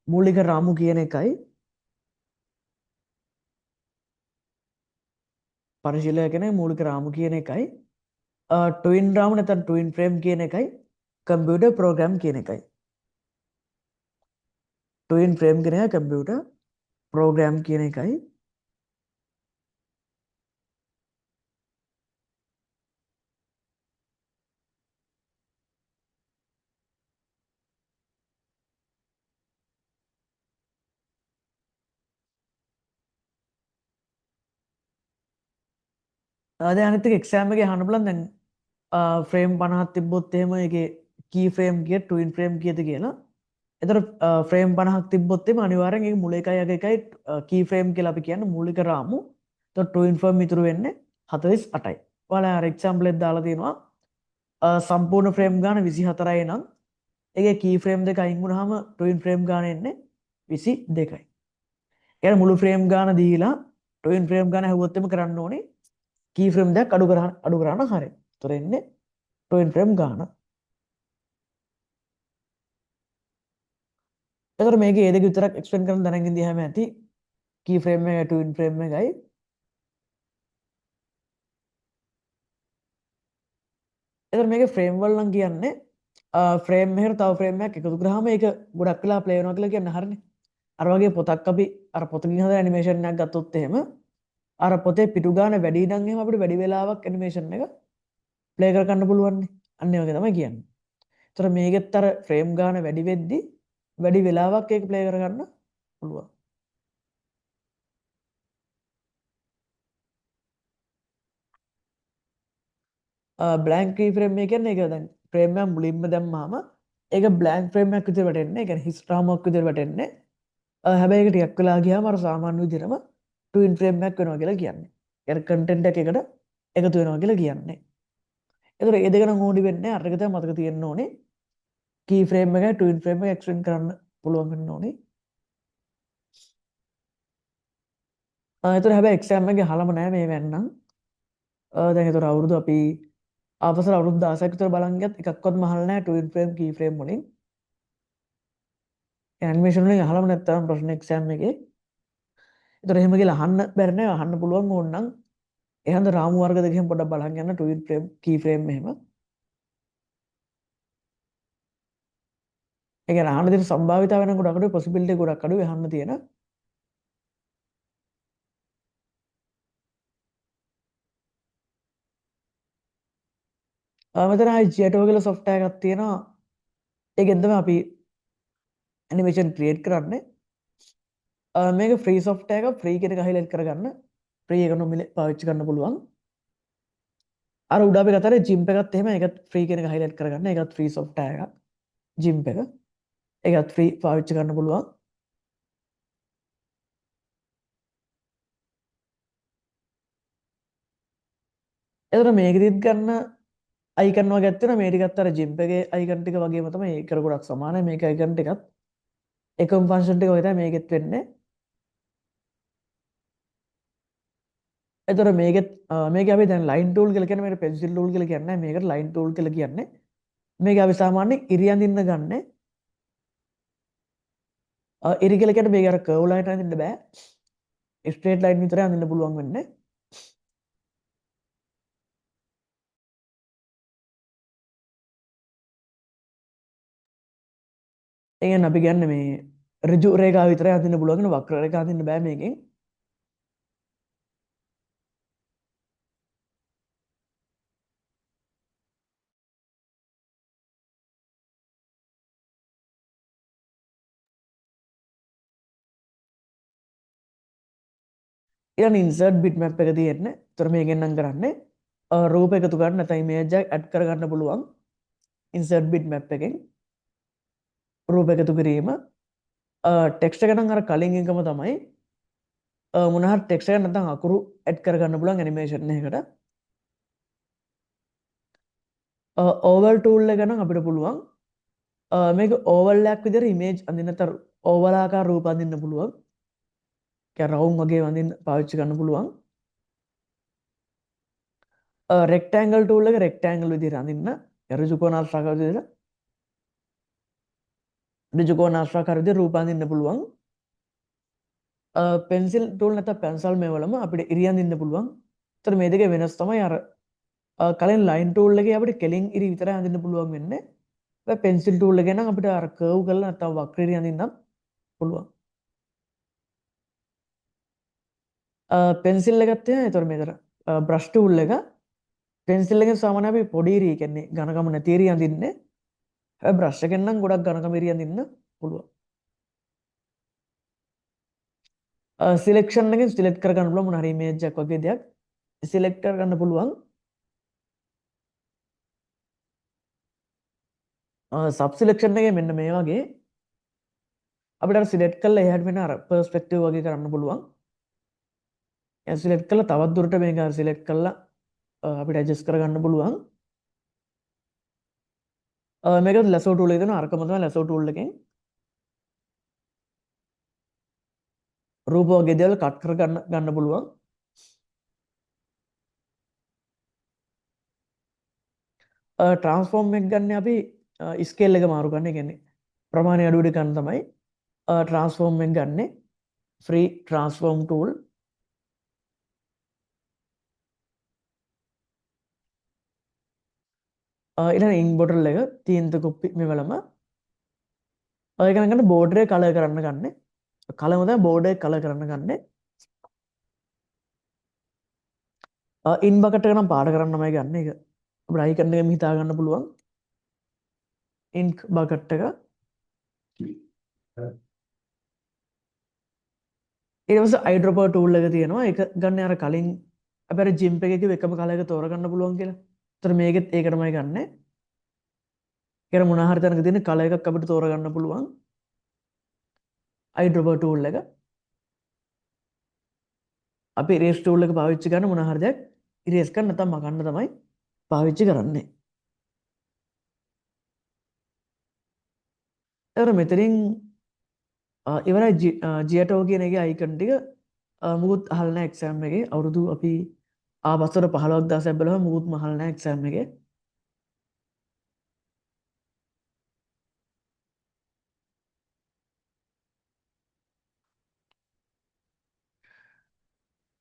මූලික රාමු කියන එකයි පරිශීලකයා කියන මූලික රාමු කියන එකයි ට්වින් රාමු නැත්නම් ට්වින් ෆ්‍රේම් කියන එකයි කම්පියුටර් ප්‍රෝග්‍රෑම් කියන එකයි ට්වින් ෆ්‍රේම් කියන එක කම්පියුටර් ප්‍රෝග්‍රෑම් කියන එකයි දැන් අනිත් එක එක්සෑම් එකේ අහන්න බලන්න දැන් ෆ්‍රේම් 50ක් තිබ්බොත් එහෙම ඒකේ කී ෆ්‍රේම් කීයද ට්වින් ෆ්‍රේම් කීයද කියලා. එතකොට ෆ්‍රේම් 50ක් තිබ්බොත් එහෙම අනිවාර්යෙන් ඒක මුල එකයි අග එකයි කී ෆ්‍රේම් කියලා අපි කියන්නේ මූලික රාමු. එතකොට ට්වින් ෆ්‍රේම් ඉතුරු වෙන්නේ 48යි. ඔයාලා අර එක්සැම්පල් එක දාලා තියෙනවා සම්පූර්ණ ෆ්‍රේම් ගාන 24යි නම් ඒකේ කී ෆ්‍රේම් දෙක අයින් වුණාම ට්වින් ෆ්‍රේම් ගාන එන්නේ 22යි. يعني මුළු ෆ්‍රේම් ගාන දීලා ට්වින් ෆ්‍රේම් ගාන හැවුවොත් එම කරන්න ඕනේ කී ෆ්‍රේම් දෙකක් අඩු කරන්න හරිය. ඒතර එන්නේ ට්වින් ෆ්‍රේම් ගාන. එතකොට මේකේ ඒ දෙක විතරක් එක්ස්ප්ලেইন කරන්න දැනගෙන ඉඳියාම ඇති කී ෆ්‍රේම් එක ට්වින් ෆ්‍රේම් එකයි. එතකොට මේකේ ෆ්‍රේම් වල නම් කියන්නේ ෆ්‍රේම් එකකට තව ෆ්‍රේම් එකක් එකතු කරාම ඒක ගොඩක් වෙලා ප්ලේ වෙනවා කියලා කියන්නේ හරිනේ. අර වගේ පොතක් අපි අර පොතකින් හදන ඇනිමේෂන් එකක් ගත්තොත් එහෙම අර පොතේ පිටු ගාන වැඩි නම් එහෙම අපිට වැඩි වෙලාවක් ඇනිමේෂන් එක ප්ලේ කර ගන්න පුළුවන් නේ. අන්න ඒ වගේ තමයි කියන්නේ. ඒතර මේකෙත් අර ෆ්‍රේම් ගාන වැඩි වෙද්දි වැඩි වෙලාවක් ඒක ප්ලේ කර ගන්න පුළුවන්. බ්ලැන්ක් කී ෆ්‍රේම් එක කියන්නේ ඒක දැන් ෆ්‍රේම් එක මුලින්ම දැම්මාම ඒක බ්ලැන්ක් ෆ්‍රේම් එකක් විදිහට වැටෙන්නේ. ඒ කියන්නේ හිස් රාමුවක් විදිහට වැටෙන්නේ. හැබැයි ඒක ටිකක් වෙලා ගියාම අර සාමාන්‍ය විදිහටම ට්වින් ෆ්‍රේම් එකක් වෙනවා කියලා කියන්නේ. ඒ කන්ටෙන්ට් එකකට එකතු වෙනවා කියලා කියන්නේ. ඒතර ඒ දෙක නම් ඕඩි වෙන්නේ අර එක තමයි මතක තියෙන්න ඕනේ. කී ෆ්‍රේම් එකයි ට්වින් ෆ්‍රේම් එක එක්ස්ටෙන්ඩ් කරන්න පුළුවන් වෙන්න ඕනේ. ඒතර හැබැයි එක්සෑම් එකේ අහලම නැහැ මේ වෙන්නම්. දැන් ඒතර අවුරුදු අපි ආපස්සට අවුරුදු 16ක් විතර බලන් ගියත් එකක්වත්ම අහලා නැහැ ට්වින් ෆ්‍රේම් කී ෆ්‍රේම් වලින්. ඇනිමේෂන් වලින් අහලම නැත්නම් ප්‍රශ්න එක්සෑම් එකේ. ඒතර එහෙම කියලා අහන්න බැරි නෑ අහන්න පුළුවන් ඕනනම් එහෙනම් රාමු වර්ග දෙකෙන් පොඩ්ඩක් බලන් යන්න ට්වින් ෆ්‍රේම් කී ෆ්‍රේම් එහෙම. ඒ කියන්නේ අහන්න තියෙන සම්භාවිතාව වෙන ගොඩක් අඩුයි පොසිබිලිටි ගොඩක් අඩුයි අහන්න තියෙන. මෙතන ආයි ජෙටෝ කියලා software එකක් තියෙනවා. ඒකෙන් තමයි අපි ඇනිමේෂන් ක්‍රියේට් කරන්නේ. මේක ෆ්‍රී software එකක් ෆ්‍රී කියන එක highlight කරගන්න. ෆ්‍රී එක නොමිලේ පාවිච්චි කරන්න පුළුවන්. අර උඩ අපි ගත්තානේ GIMP එකත් එහෙම ඒකත් ෆ්‍රී කියන එක highlight කරගන්න. ඒකත් ෆ්‍රී software එකක්. GIMP එක. ඒකත් ෆ්‍රී පාවිච්චි කරන්න පුළුවන්. එතකොට මේකෙදිත් ගන්න අයිකන් වගේ ඇත්තන මේ ටිකත් අර GIMP එකේ අයිකන් ටික වගේම තමයි ඒක ගොඩක් සමානයි මේක අයිකන් ටිකත් එකම ෆන්ක්ෂන් ටික වගේ තමයි මේකෙත් වෙන්නේ. එතකොට මේක අපි දැන් ලයින් ටූල් කියලා කියන්නේ මේකට පෙන්සිල් ටූල් කියලා කියන්නේ මේකට ලයින් ටූල් කියලා කියන්නේ. මේක අපි සාමාන්‍යයෙන් ඉරියන්දින්න ගන්න. ඉරි කියලා කියන්නේ මේක අර කර්ව් ලයින් අඳින්න බෑ. ස්ට්‍රේට් ලයින් විතරයි අඳින්න පුළුවන් වෙන්නේ. ඒ කියන්නේ අපි කියන්නේ මේ ඍජු රේඛාව විතරයි අඳින්න පුළුවන් වෙන වක්‍ර රේඛා අඳින්න බෑ මේකෙන්. ඊළඟ ඉන්සර්ට් බිට්මැප් එක තියෙන්නේ. ඒතර මේකෙන් නම් කරන්නේ රූප එකතු කරන්න නැත්නම් ඉමේජ් එකක් ඇඩ් කරගන්න පුළුවන්. ඉන්සර්ට් බිට්මැප් එකෙන් රූප එකතු කිරීම. ටෙක්ස්ට් එක නම් අර කලින් එකම තමයි. මොන හරි ටෙක්ස්ට් එකක් නැත්නම් අකුරු ඇඩ් කරගන්න පුළුවන් ඇනිමේෂන් එකකට. ඕවල් ටූල් එක නම් අපිට පුළුවන් මේක ඕවල් එකක් විදිහට ඉමේජ් අඳින්න නැත්නම් ඕවල් ආකාර රූප අඳින්න පුළුවන්. කියන්නේ රවුම් වගේ වඳින්න පාවිච්චි කරන්න පුළුවන්. රෙක්ටැන්ගල් ටූල් එක රෙක්ටැන්ගල් විදිහට අඳින්න ඍජු කෝණාශ්‍රාකාර විදිහට ඍජු කෝණාශ්‍රාකාර විදිහට රූප අඳින්න පුළුවන්. පෙන්සිල් ටූල් නැත්නම් පැන්සල් මේවලම අපිට ඉරි අඳින්න පුළුවන්. ඒතර මේ දෙකේ වෙනස් තමයි අර කලින් ලයින් ටූල් එකේ අපිට කෙලින් ඉරි විතරයි අඳින්න පුළුවන් වෙන්නේ. හැබැයි පෙන්සිල් ටූල් එකේ නම් අපිට අර කර්ව් කරලා නැත්නම් වක්‍ර ඉරි අඳින්නත් පුළුවන්. පෙන්සිල් එකත් එහෙමයි. ඒතර මේතර බ්‍රෂ් ටූල් එක පෙන්සිල් එකෙන් සාමාන්‍යයෙන් අපි පොඩි ඉරි කියන්නේ ඝනකම නැති ඉරි අඳින්නේ. හැබැයි බ්‍රෂ් එකෙන් නම් ගොඩක් ඝනකම ඉරි අඳින්න පුළුවන්. සිලෙක්ෂන් එකෙන් සිලෙක්ට් කරගන්න පුළුවන් මොන හරි ඉමේජ් එකක් වගේ දෙයක් සිලෙක්ට් කරගන්න පුළුවන්. සබ් සිලෙක්ෂන් එකේ මෙන්න මේ වගේ අපිට අර සිලෙක්ට් කරලා එහාට මෙන්න අර පර්ස්පෙක්ටිව් වගේ කරන්න පුළුවන්. ඒ සිලෙක්ට් කරලා තවත් දුරට මේක සිලෙක්ට් කරලා අපිට ඇඩ්ජස්ට් කරගන්න පුළුවන්. මේක ලැසෝ ටූල් එකේ තියෙන අරකම තමයි ලැසෝ ටූල් එකෙන් රූප වගේ දේවල් කට් කර ගන්න පුළුවන්. ට්‍රාන්ස්ෆෝර්ම් එක ගන්න අපි ස්කේල් එක මාරු කරන්න. ඒ කියන්නේ ප්‍රමාණය අඩු වෙන ගන්න තමයි ට්‍රාන්ස්ෆෝර්ම් එක ගන්න. Free transform tool. ඊළඟ ඉන්ක් බොටල් එක තීන්ත කුප්පි මෙවලම ඒක ගන්න බෝඩර් එක කලර් කරන්න ගන්න. කලම තමයි බෝඩර් එක කලර් කරන්න ගන්න. ඉන් බකට් එක නම් පාට කරන්නමයි ගන්න. ඒක අපිට අයිකන් එකෙන් හිතා ගන්න පුළුවන්. ඉන්ක් බකට් එක ඊට පස්සේ අයිඩ්‍රොපර් ටූල් එක තියෙනවා. ඒක ගන්න අර කලින් අපේ ජිම් එකේ කිව්ව එකම කලර් එක තෝරගන්න පුළුවන් කියලා. ඒතර මේකෙත් ඒකටමයි ගන්න. ඒකට මොනවා හරි තැනක තියෙන කලර් එකක් අපිට තෝරගන්න පුළුවන්. අයිඩ්‍රොපර් ටූල් එක අපි ඉරේස් ටූල් එක පාවිච්චි කරන මොනවා හරි දෙයක් ඉරේස් කරන්න නැත්නම් මකන්න තමයි පාවිච්චි කරන්නේ. ඒතර මෙතනින් ඉවරයි ජියටෝ කියන එකේ අයිකන් ටික මුකුත් අහලා නැහැ එක්සෑම් එකේ. අවුරුදු අපි ආපස්සට 15000ක් බලව මුකුත්ම අහලා නැහැ එක්සෑම් එකේ.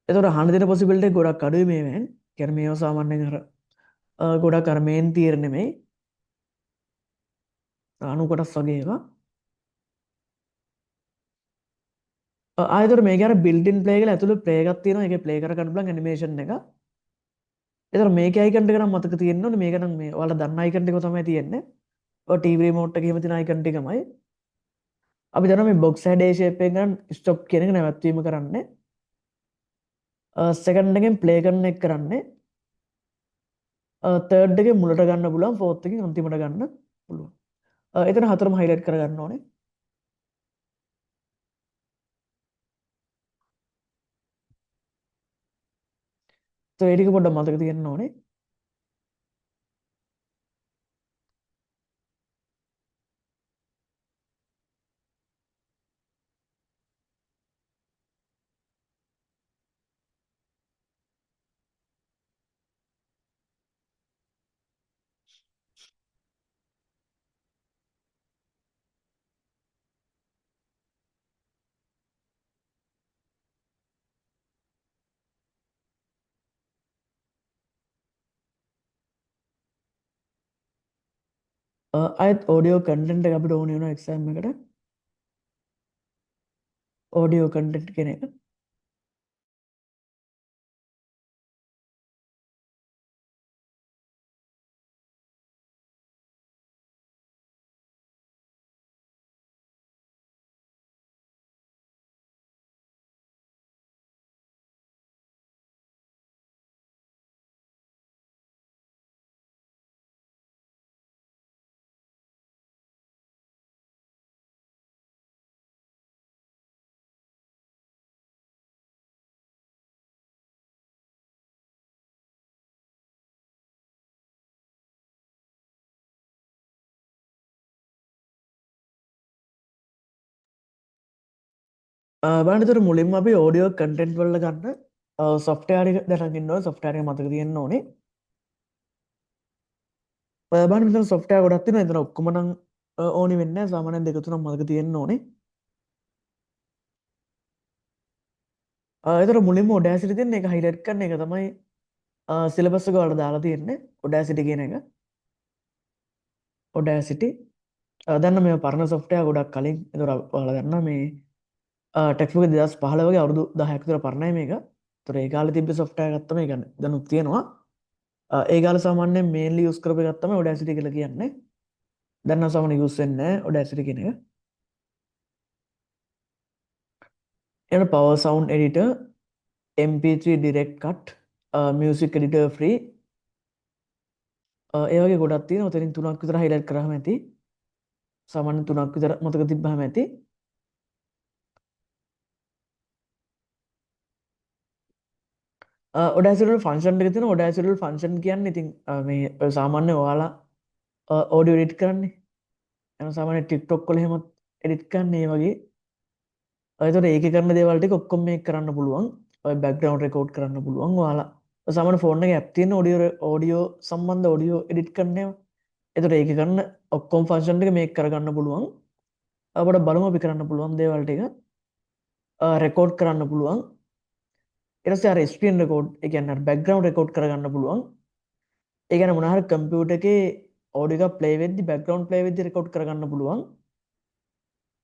එතකොට අහන්න දෙන පොසිබිලිටි එක ගොඩක් අඩුයි මේවෙන්. කියන්නේ මේවා සාමාන්‍යයෙන් අර ගොඩක් අර මේන් තියර නෙමෙයි. අනු කොටස් වගේ ඒවා. ආයතර මේක අර බිල්ඩ් ඉන් ප්ලේ එකල ඇතුළේ ප්ලේ එකක් තියෙනවා. ඒකේ ප්ලේ කර ගන්න පුළුවන් ඇනිමේෂන් එක. ඒතර මේක අයිකන් එක නම් මතක තියෙන්න ඕනේ. මේක නම් මේ ඔයාලා දන්න අයිකන් එක තමයි තියෙන්නේ. ඔය ටීවී රිමෝට් එකේ තියෙන අයිකන් ටිකමයි. අපි දන්නවා මේ බොක්ස් හැඩේ ෂේප් එක ගන්න ස්ටොප් කියන එක නැවැත්වීම කරන්නේ. සෙකන්ඩ් එකෙන් ප්ලේ කරන එක කරන්නේ. තර්ඩ් එකේ මුලට ගන්න පුළුවන්. ෆෝර්ත් එකෙන් අන්තිමට ගන්න පුළුවන්. එතන හතරම හයිලයිට් කරගන්න ඕනේ. ඒ ටික පොඩ්ඩක් මතක තියෙන්න ඕනේ. අයත් ඔඩියෝ කන්ටෙන්ට් එක අපිට ඕනේ වෙනවා එක්සෑම් එකට. ඔඩියෝ කන්ටෙන්ට් කියන එක. බලන්න ඒතර මුලින්ම අපි ඔඩියෝ කන්ටෙන්ට් වල ගන්න සොෆ්ට්වෙයාර් එක දැනගෙන ඉන්න ඕනේ. සොෆ්ට්වෙයාර් එක මතක තියෙන්න ඕනේ. බලන්න මෙතන සොෆ්ට්වෙයාර් ගොඩක් තියෙනවා. එතන ඔක්කොම නම් ඕනි වෙන්නේ නැහැ. සාමාන්‍යයෙන් දෙක තුනක් මතක තියෙන්න ඕනේ. ඒතර මුලින්ම ඔඩෑසිටි තියෙන එක හයිලයිට් කරන එක තමයි සිලබස් එක වල දාලා තියෙන්නේ. ඔඩෑසිටි කියන එක. ඔඩෑසිටි දන්න මේ පරණ සොෆ්ට්වෙයාර් ගොඩක් කලින්. ඒතර ඔයාලා දන්නා මේ ටෙක්ස්බුක් 2015 වගේ අවුරුදු 10ක් විතර පරණයි මේක. ඒතර ඒ කාලේ තිබ්බ සොෆ්ට්වෙයාර් එකක් තමයි ගන්න. දැනුත් තියෙනවා. ඒ කාලේ සාමාන්‍යයෙන් මේන්ලි යූස් කරපු එකක් තමයි ඔඩෑසිටි කියලා කියන්නේ. දැන් නම් සාමාන්‍යයෙන් යූස් වෙන්නේ නැහැ ඔඩෑසිටි කියන එක. එන power sound editor, MP3 direct cut, music editor free ඒ වගේ ගොඩක් තියෙනවා. උතනින් තුනක් විතර highlight කරාම ඇති. සාමාන්‍යයෙන් තුනක් විතර මතක තිබ්බහම ඇති. ඔඩෑසිටි වල ෆන්ක්ෂන් එක තියෙනවා. ඔඩෑසිටි වල ෆන්ක්ෂන් කියන්නේ ඉතින් මේ සාමාන්‍ය ඔයාලා ඕඩියෝ එඩිට් කරන්නේ යන සාමාන්‍ය ටික්ටොක් වල එහෙම එඩිට් කරන්නේ ඒ වගේ එතකොට ඒක කරන දේවල් ටික ඔක්කොම මේක කරන්න පුළුවන් ඔය බෑග්ග්‍රවුන්ඩ් රෙකෝඩ් කරන්න පුළුවන් ඔයාලා සාමාන්‍ය ෆෝන් එකේ ඇප් තියෙන ඔඩියෝ සම්බන්ධ ඔඩියෝ එඩිට් කරන්න ඒවා එතකොට ඒක කරන ඔක්කොම ෆන්ක්ෂන් ටික මේක කරගන්න පුළුවන් අපිට බලමු අපි කරන්න පුළුවන් දේවල් ටික රෙකෝඩ් කරන්න පුළුවන් ඊට පස්සේ අර ස්ක්‍රීන් රෙකෝඩ් ඒ කියන්නේ බෑග්ග්‍රවුන්ඩ් රෙකෝඩ් කරගන්න පුළුවන් ඒ කියන්නේ මොනවා හරි කම්පියුටර් එකේ ඔඩියෝ එක ප්ලේ වෙද්දි බෑග්ග්‍රවුන්ඩ් ප්ලේ වෙද්දි රෙකෝඩ් කරගන්න පුළුවන්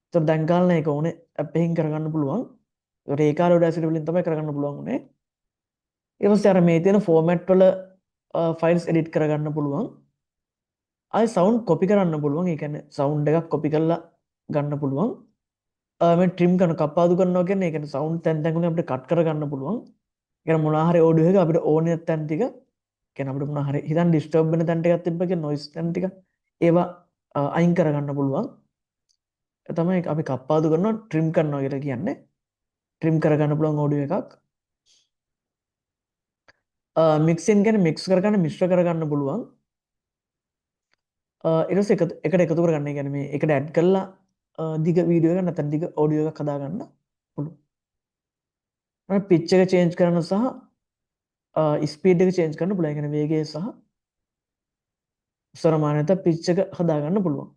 එතකොට දැන් ගාලා ඒක ඕනේ ඇප් එකකින් කරගන්න පුළුවන් ඒකට ඒ කාලේ ඔඩැසිටි වලින් තමයි කරගන්න පුළුවන් උනේ ඊට පස්සේ අර මේ තියෙන ෆෝමැට් වල ෆයිල්ස් එඩිට් කරගන්න පුළුවන් ආයි සවුන්ඩ් කොපි කරන්න පුළුවන් ඒ කියන්නේ සවුන්ඩ් එකක් කොපි කරලා ගන්න පුළුවන් මේ ට්‍රිම් කරන කපාදු කරනවා කියන්නේ ඒ කියන්නේ සවුන්ඩ් තැන් තැන් වලින් අපිට කට් කරගන්න පුළුවන් ඒ කියන්නේ මොනවා හරි ඔඩියෝ එක අපිට ඕනේ තැන් ටික කියන්නේ අපිට මොනවා හරි හිතන් ඩිස්ටර්බ් වෙන තැන් ටිකක් තිබ්බ කියන්නේ නොයිස් තැන් ටික ඒවා අයින් කරගන්න පුළුවන් ඒ තමයි අපි කපාදු කරනවා ට්‍රිම් කරනවා කියලා කියන්නේ ට්‍රිම් කරගන්න පුළුවන් ඔඩියෝ එකක් මික්සින් ගැන මික්ස් කරගන්න මිශ්‍ර කරගන්න පුළුවන් ඊට පස්සේ එකට එකතු කරගන්න කියන්නේ මේ එකට ඇඩ් කරලා දිග වීඩියෝ එක නැත්නම් දිග ඔඩියෝ එකක් හදාගන්න පුළුවන් පිච් එක චේන්ජ් කරන්න සහ ස්පීඩ් එක චේන්ජ් කරන්න පුළුවන්. ඒ කියන්නේ වේගය සහ ස්වරමානයත පිච් එක හදාගන්න පුළුවන්.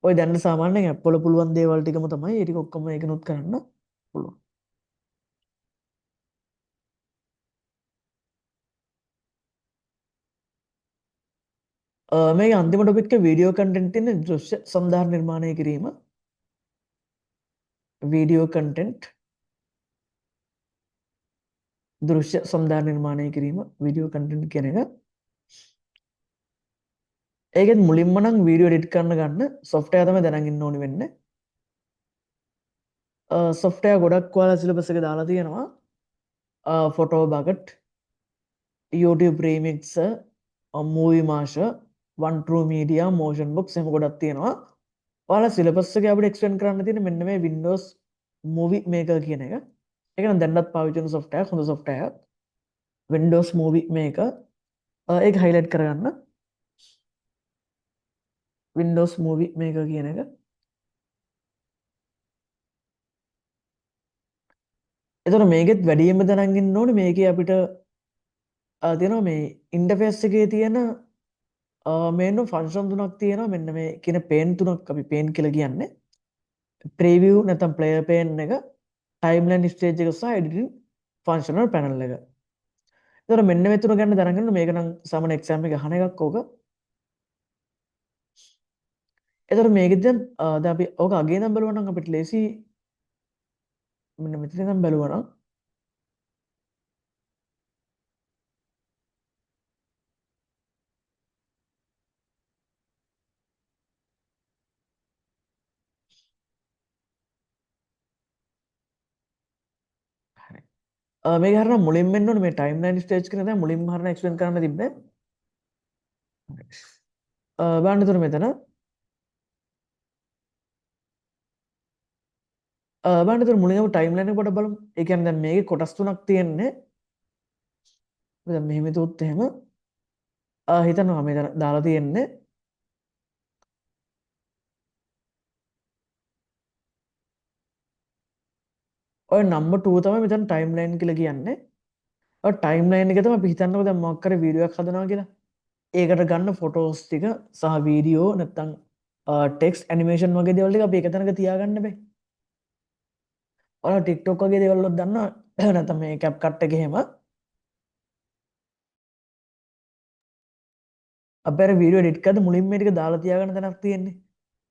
ඔය දැන් සාමාන්‍යයෙන් ඇප් වල පුළුවන් දේවල් ටිකම තමයි ඒ ටික ඔක්කොම ඒකනොත් කරන්න පුළුවන්. මේක අන්තිම ටොපික් එක වීඩියෝ කන්ටෙන්ට් තියෙන දෘශ්‍ය සම්දාන නිර්මාණය කිරීම. වීඩියෝ කන්ටෙන්ට් දෘශ්‍ය සම්දාන නිර්මාණය කිරීම වීඩියෝ කන්ටෙන්ට් කියන එක. ඒකෙත් මුලින්ම නම් වීඩියෝ එඩිට් කරන්න ගන්න software තමයි දැනන් ඉන්න ඕනි වෙන්නේ. software ගොඩක් ඔයාලා සිලබස් එකේ දාලා තියෙනවා. photo bucket, YouTube Remixer, Movie Master, One True Media, Motion Box එහෙම ගොඩක් තියෙනවා. ඔයාලා සිලබස් එකේ අපිට එක්ස්ටෙන්ඩ් කරන්න තියෙන්නේ මෙන්න මේ Windows Movie Maker කියන එක. ඒක නම් දැන්නත් පාවිච්චි කරන software හොඳ software එකක්. Windows Movie Maker. ඒක highlight කරගන්න. Windows Movie Maker කියන එක. එතකොට මේකෙත් වැඩියෙන්ම දැනන් ඉන්න ඕනේ මේකේ අපිට තියෙනවා මේ ඉන්ටර්ෆේස් එකේ තියෙන මේන්න ෆන්ක්ෂන් තුනක් තියෙනවා මෙන්න මේ කියන පේන් තුනක් අපි පේන් කියලා කියන්නේ ප්‍රීවියව් නැත්නම් ප්ලේයර් පේන් එක ටයිම්ලයින් ස්ටේජ් එක සහ එඩිටින් ෆන්ක්ෂනල් පැනල් එක. එතකොට මෙන්න මේ තුන ගැන දැනගන්න මේක නම් සාමාන්‍ය එක්සෑම් එක අහන එකක් ඕක. එතකොට මේකෙන් දැන් අපි ඕක අගේ ඉඳන් බලුවා නම් අපිට ලේසි මෙන්න මෙතන ඉඳන් බලුවා නම් හරි. මේක හරියට මුලින්ම එන්න ඕනේ මේ ටයිම්ලයින් ස්ටේජ් කියන දේ මුලින්ම හරියට එක්ස්ප්ලেইন කරන්න තිබ්බේ. බලන්න එතකොට මෙතන බලන්න එතකොට මුලින්ම ටයිම්ලයින් එක පොඩ්ඩක් බලමු. ඒ කියන්නේ දැන් මේකේ කොටස් තුනක් තියෙන්නේ. දැන් මෙහෙම හිතුවොත් එහෙම හිතනවා මෙතන දාලා තියෙන්නේ ඔය නම්බර් 2 තමයි මෙතන ටයිම්ලයින් කියලා කියන්නේ. ඔය ටයිම්ලයින් එක තමයි අපි හිතන්නකෝ දැන් මොකක් කරේ වීඩියෝ එකක් හදනවා කියලා. ඒකට ගන්න ෆොටෝස් ටික සහ වීඩියෝ නැත්තම් ටෙක්ස්ට් ඇනිමේෂන් වගේ දේවල් ටික අපි එක තැනක තියාගන්න බෑ. ඔයාලා TikTok වගේ දේවල් වලත් දන්නවා නැත්තම් මේ CapCut එකේ එහෙම අපේ වීඩියෝ එඩිට් කරද්දී මුලින්ම මේ ටික දාලා තියාගන්න තැනක් තියෙන්නේ.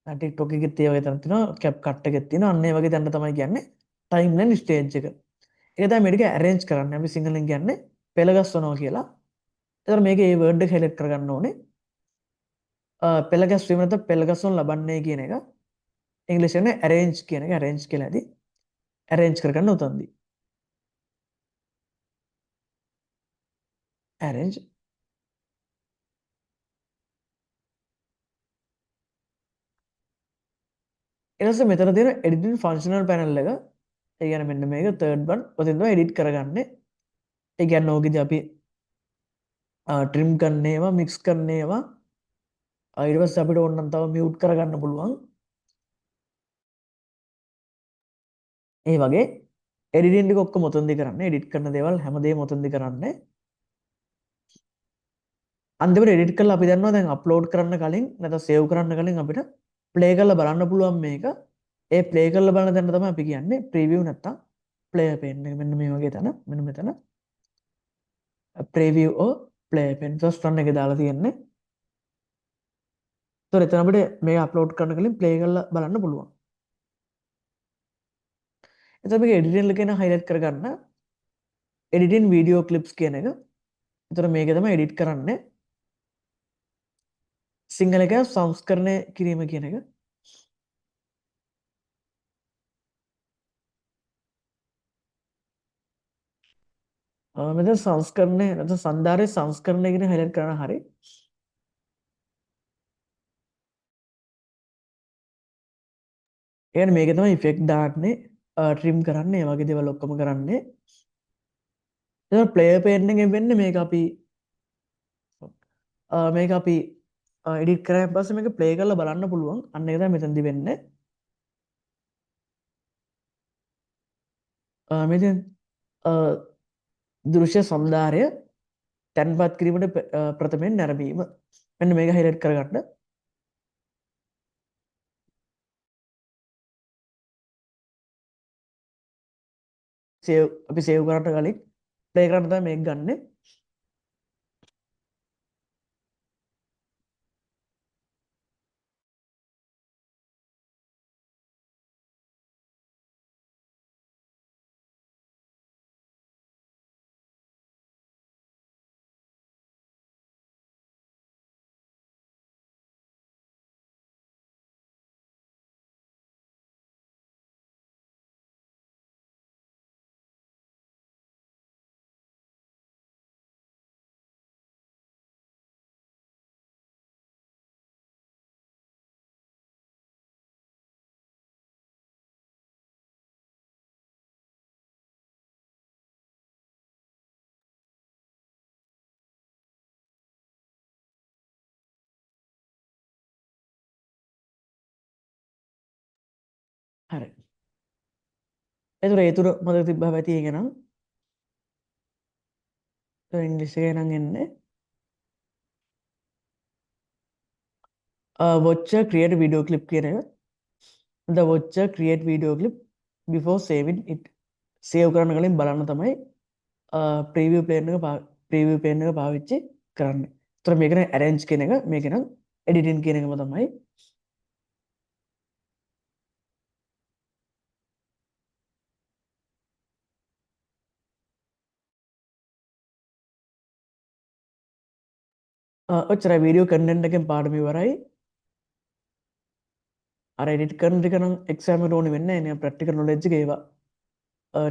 දැන් TikTok එකෙත් ඒ වගේ තැනක් තියෙනවා CapCut එකෙත් තියෙනවා අන්න ඒ වගේ තැන තමයි කියන්නේ ටයිම්ලයින් ස්ටේජ් එක. ඒක තමයි මේ ටික arrange කරන්නේ. අපි සිංහලෙන් කියන්නේ පෙළ ගස්වනවා කියලා. එතකොට මේකේ මේ වර්ඩ් එක highlight කරගන්න ඕනේ. පෙළ ගැස්වීම නැත්නම් පෙළ ගස්වනු ලබන්නේ කියන එක. ඉංග්‍රීසි එකේ arrange කියන එක arrange කියලා ඇති. arrange කරගන්න උතන්දී. arrange ඊට පස්සේ මෙතන තියෙන editing functional panel එක. ඒ කියන්නේ මෙන්න මේක third one. ඔතෙන් තමයි edit කරගන්නේ. ඒ කියන්නේ ඕකෙදී අපි trim කරන්න ඒවා, mix කරන්න ඒවා, ඊට පස්සේ අපිට ඕනනම් තව මියුට් කරගන්න පුළුවන්. ඒ වගේ එඩිටින් ටික ඔක්කොම ඔතනදි කරන්න. එඩිට් කරන දේවල් හැමදේම ඔතනදි කරන්න. අන්තිමට එඩිට් කරලා අපි දන්නවා දැන් අප්ලෝඩ් කරන්න කලින් නැත්නම් සේව් කරන්න කලින් අපිට ප්ලේ කරලා බලන්න පුළුවන් මේක. ඒ ප්ලේ කරලා බලන තැන තමයි අපි කියන්නේ ප්‍රීවියු නැත්නම් ප්ලේයර් පේන් එක. මෙන්න මේ වගේ තැන මෙන්න මෙතන ප්‍රීවියු ඕ ප්ලේයර් පේන් ෆස්ට් රන් එකේ දාලා තියෙන්නේ. ඒතර එතන අපිට මේක අප්ලෝඩ් කරන කලින් ප්ලේ කරලා බලන්න පුළුවන්. එතකොට මේක එඩිටින් එකේ න හයිලයිට් කරගන්න එඩිටින් වීඩියෝ ක්ලිප්ස් කියන එක. එතකොට මේක තමයි එඩිට් කරන්නේ. සිංහල එක සංස්කරණය කිරීම කියන එක. මෙතන සංස්කරණය නැත්නම් සන්දාරේ සංස්කරණය කියන හයිලයිට් කරන හරිය. ඒකනේ මේක තමයි ඉෆෙක්ට් දාන්නේ ට්‍රිම් කරන්නේ ඒ වගේ දේවල් ඔක්කොම කරන්නේ. එතකොට ප්ලේයර් පේන් එකෙන් වෙන්නේ මේක අපි එඩිට් කරාට පස්සේ මේක ප්ලේ කරලා බලන්න පුළුවන්. අන්න ඒක තමයි මෙතනදි වෙන්නේ. මෙතන දෘශ්‍ය සම්දාරය තැන්පත් කිරීමට ප්‍රථමයෙන් නැරඹීම. මෙන්න මේක හයිලයිට් කරගන්න. අපි සේව් කරන්න කලින් ප්ලේ කරන්න තමයි මේක ගන්නෙ. හරි. එතකොට ඒ තුර මතක තිබ්බා ඇති ඒක නම් ඉංග්‍රීසි එකේ නම් එන්නේ watch a create video clip කියන එක. the watch a create video clip before saving it. Save කරන්න කලින් බලන්න තමයි ප්‍රීවියු ප්ලේන් එක පාවිච්චි කරන්නේ. ඒතර මේක නේ arrange කියන එක, මේක නම් editing කියන එකම තමයි. ඔච්චරයි වීඩියෝ කන්ටෙන්ට් එකෙන් පාඩම ඉවරයි. අර එඩිට් කරන ටික නම් එක්සෑම් එකට ඕනේ වෙන්නේ නැහැ නේ. ප්‍රැක්ටිකල් නොලෙජ් එක ඒවා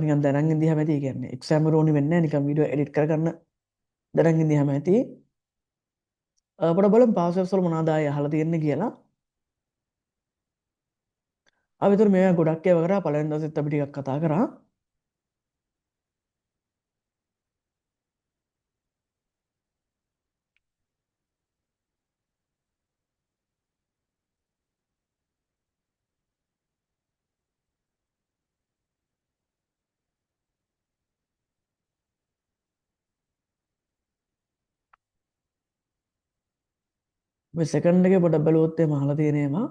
නිකන් දැනන් ඉඳියාම ඇති. කියන්නේ එක්සෑම් එකට ඕනේ වෙන්නේ නැහැ. නිකන් වීඩියෝ එඩිට් කරගන්න දැනන් ඉඳියාම ඇති. අපිට බලමු පාස්වර්ඩ්ස් වල මොනවද ආයේ අහලා තියෙන්නේ කියලා. අපි විතර මේවා ගොඩක් ඒවා කරා. පළවෙනි දවසෙත් අපි ටිකක් කතා කරා. මේ සෙකන්ඩ් එකේ පොඩ්ඩක් බලුවොත් එහම අහලා තියෙන ඒවා.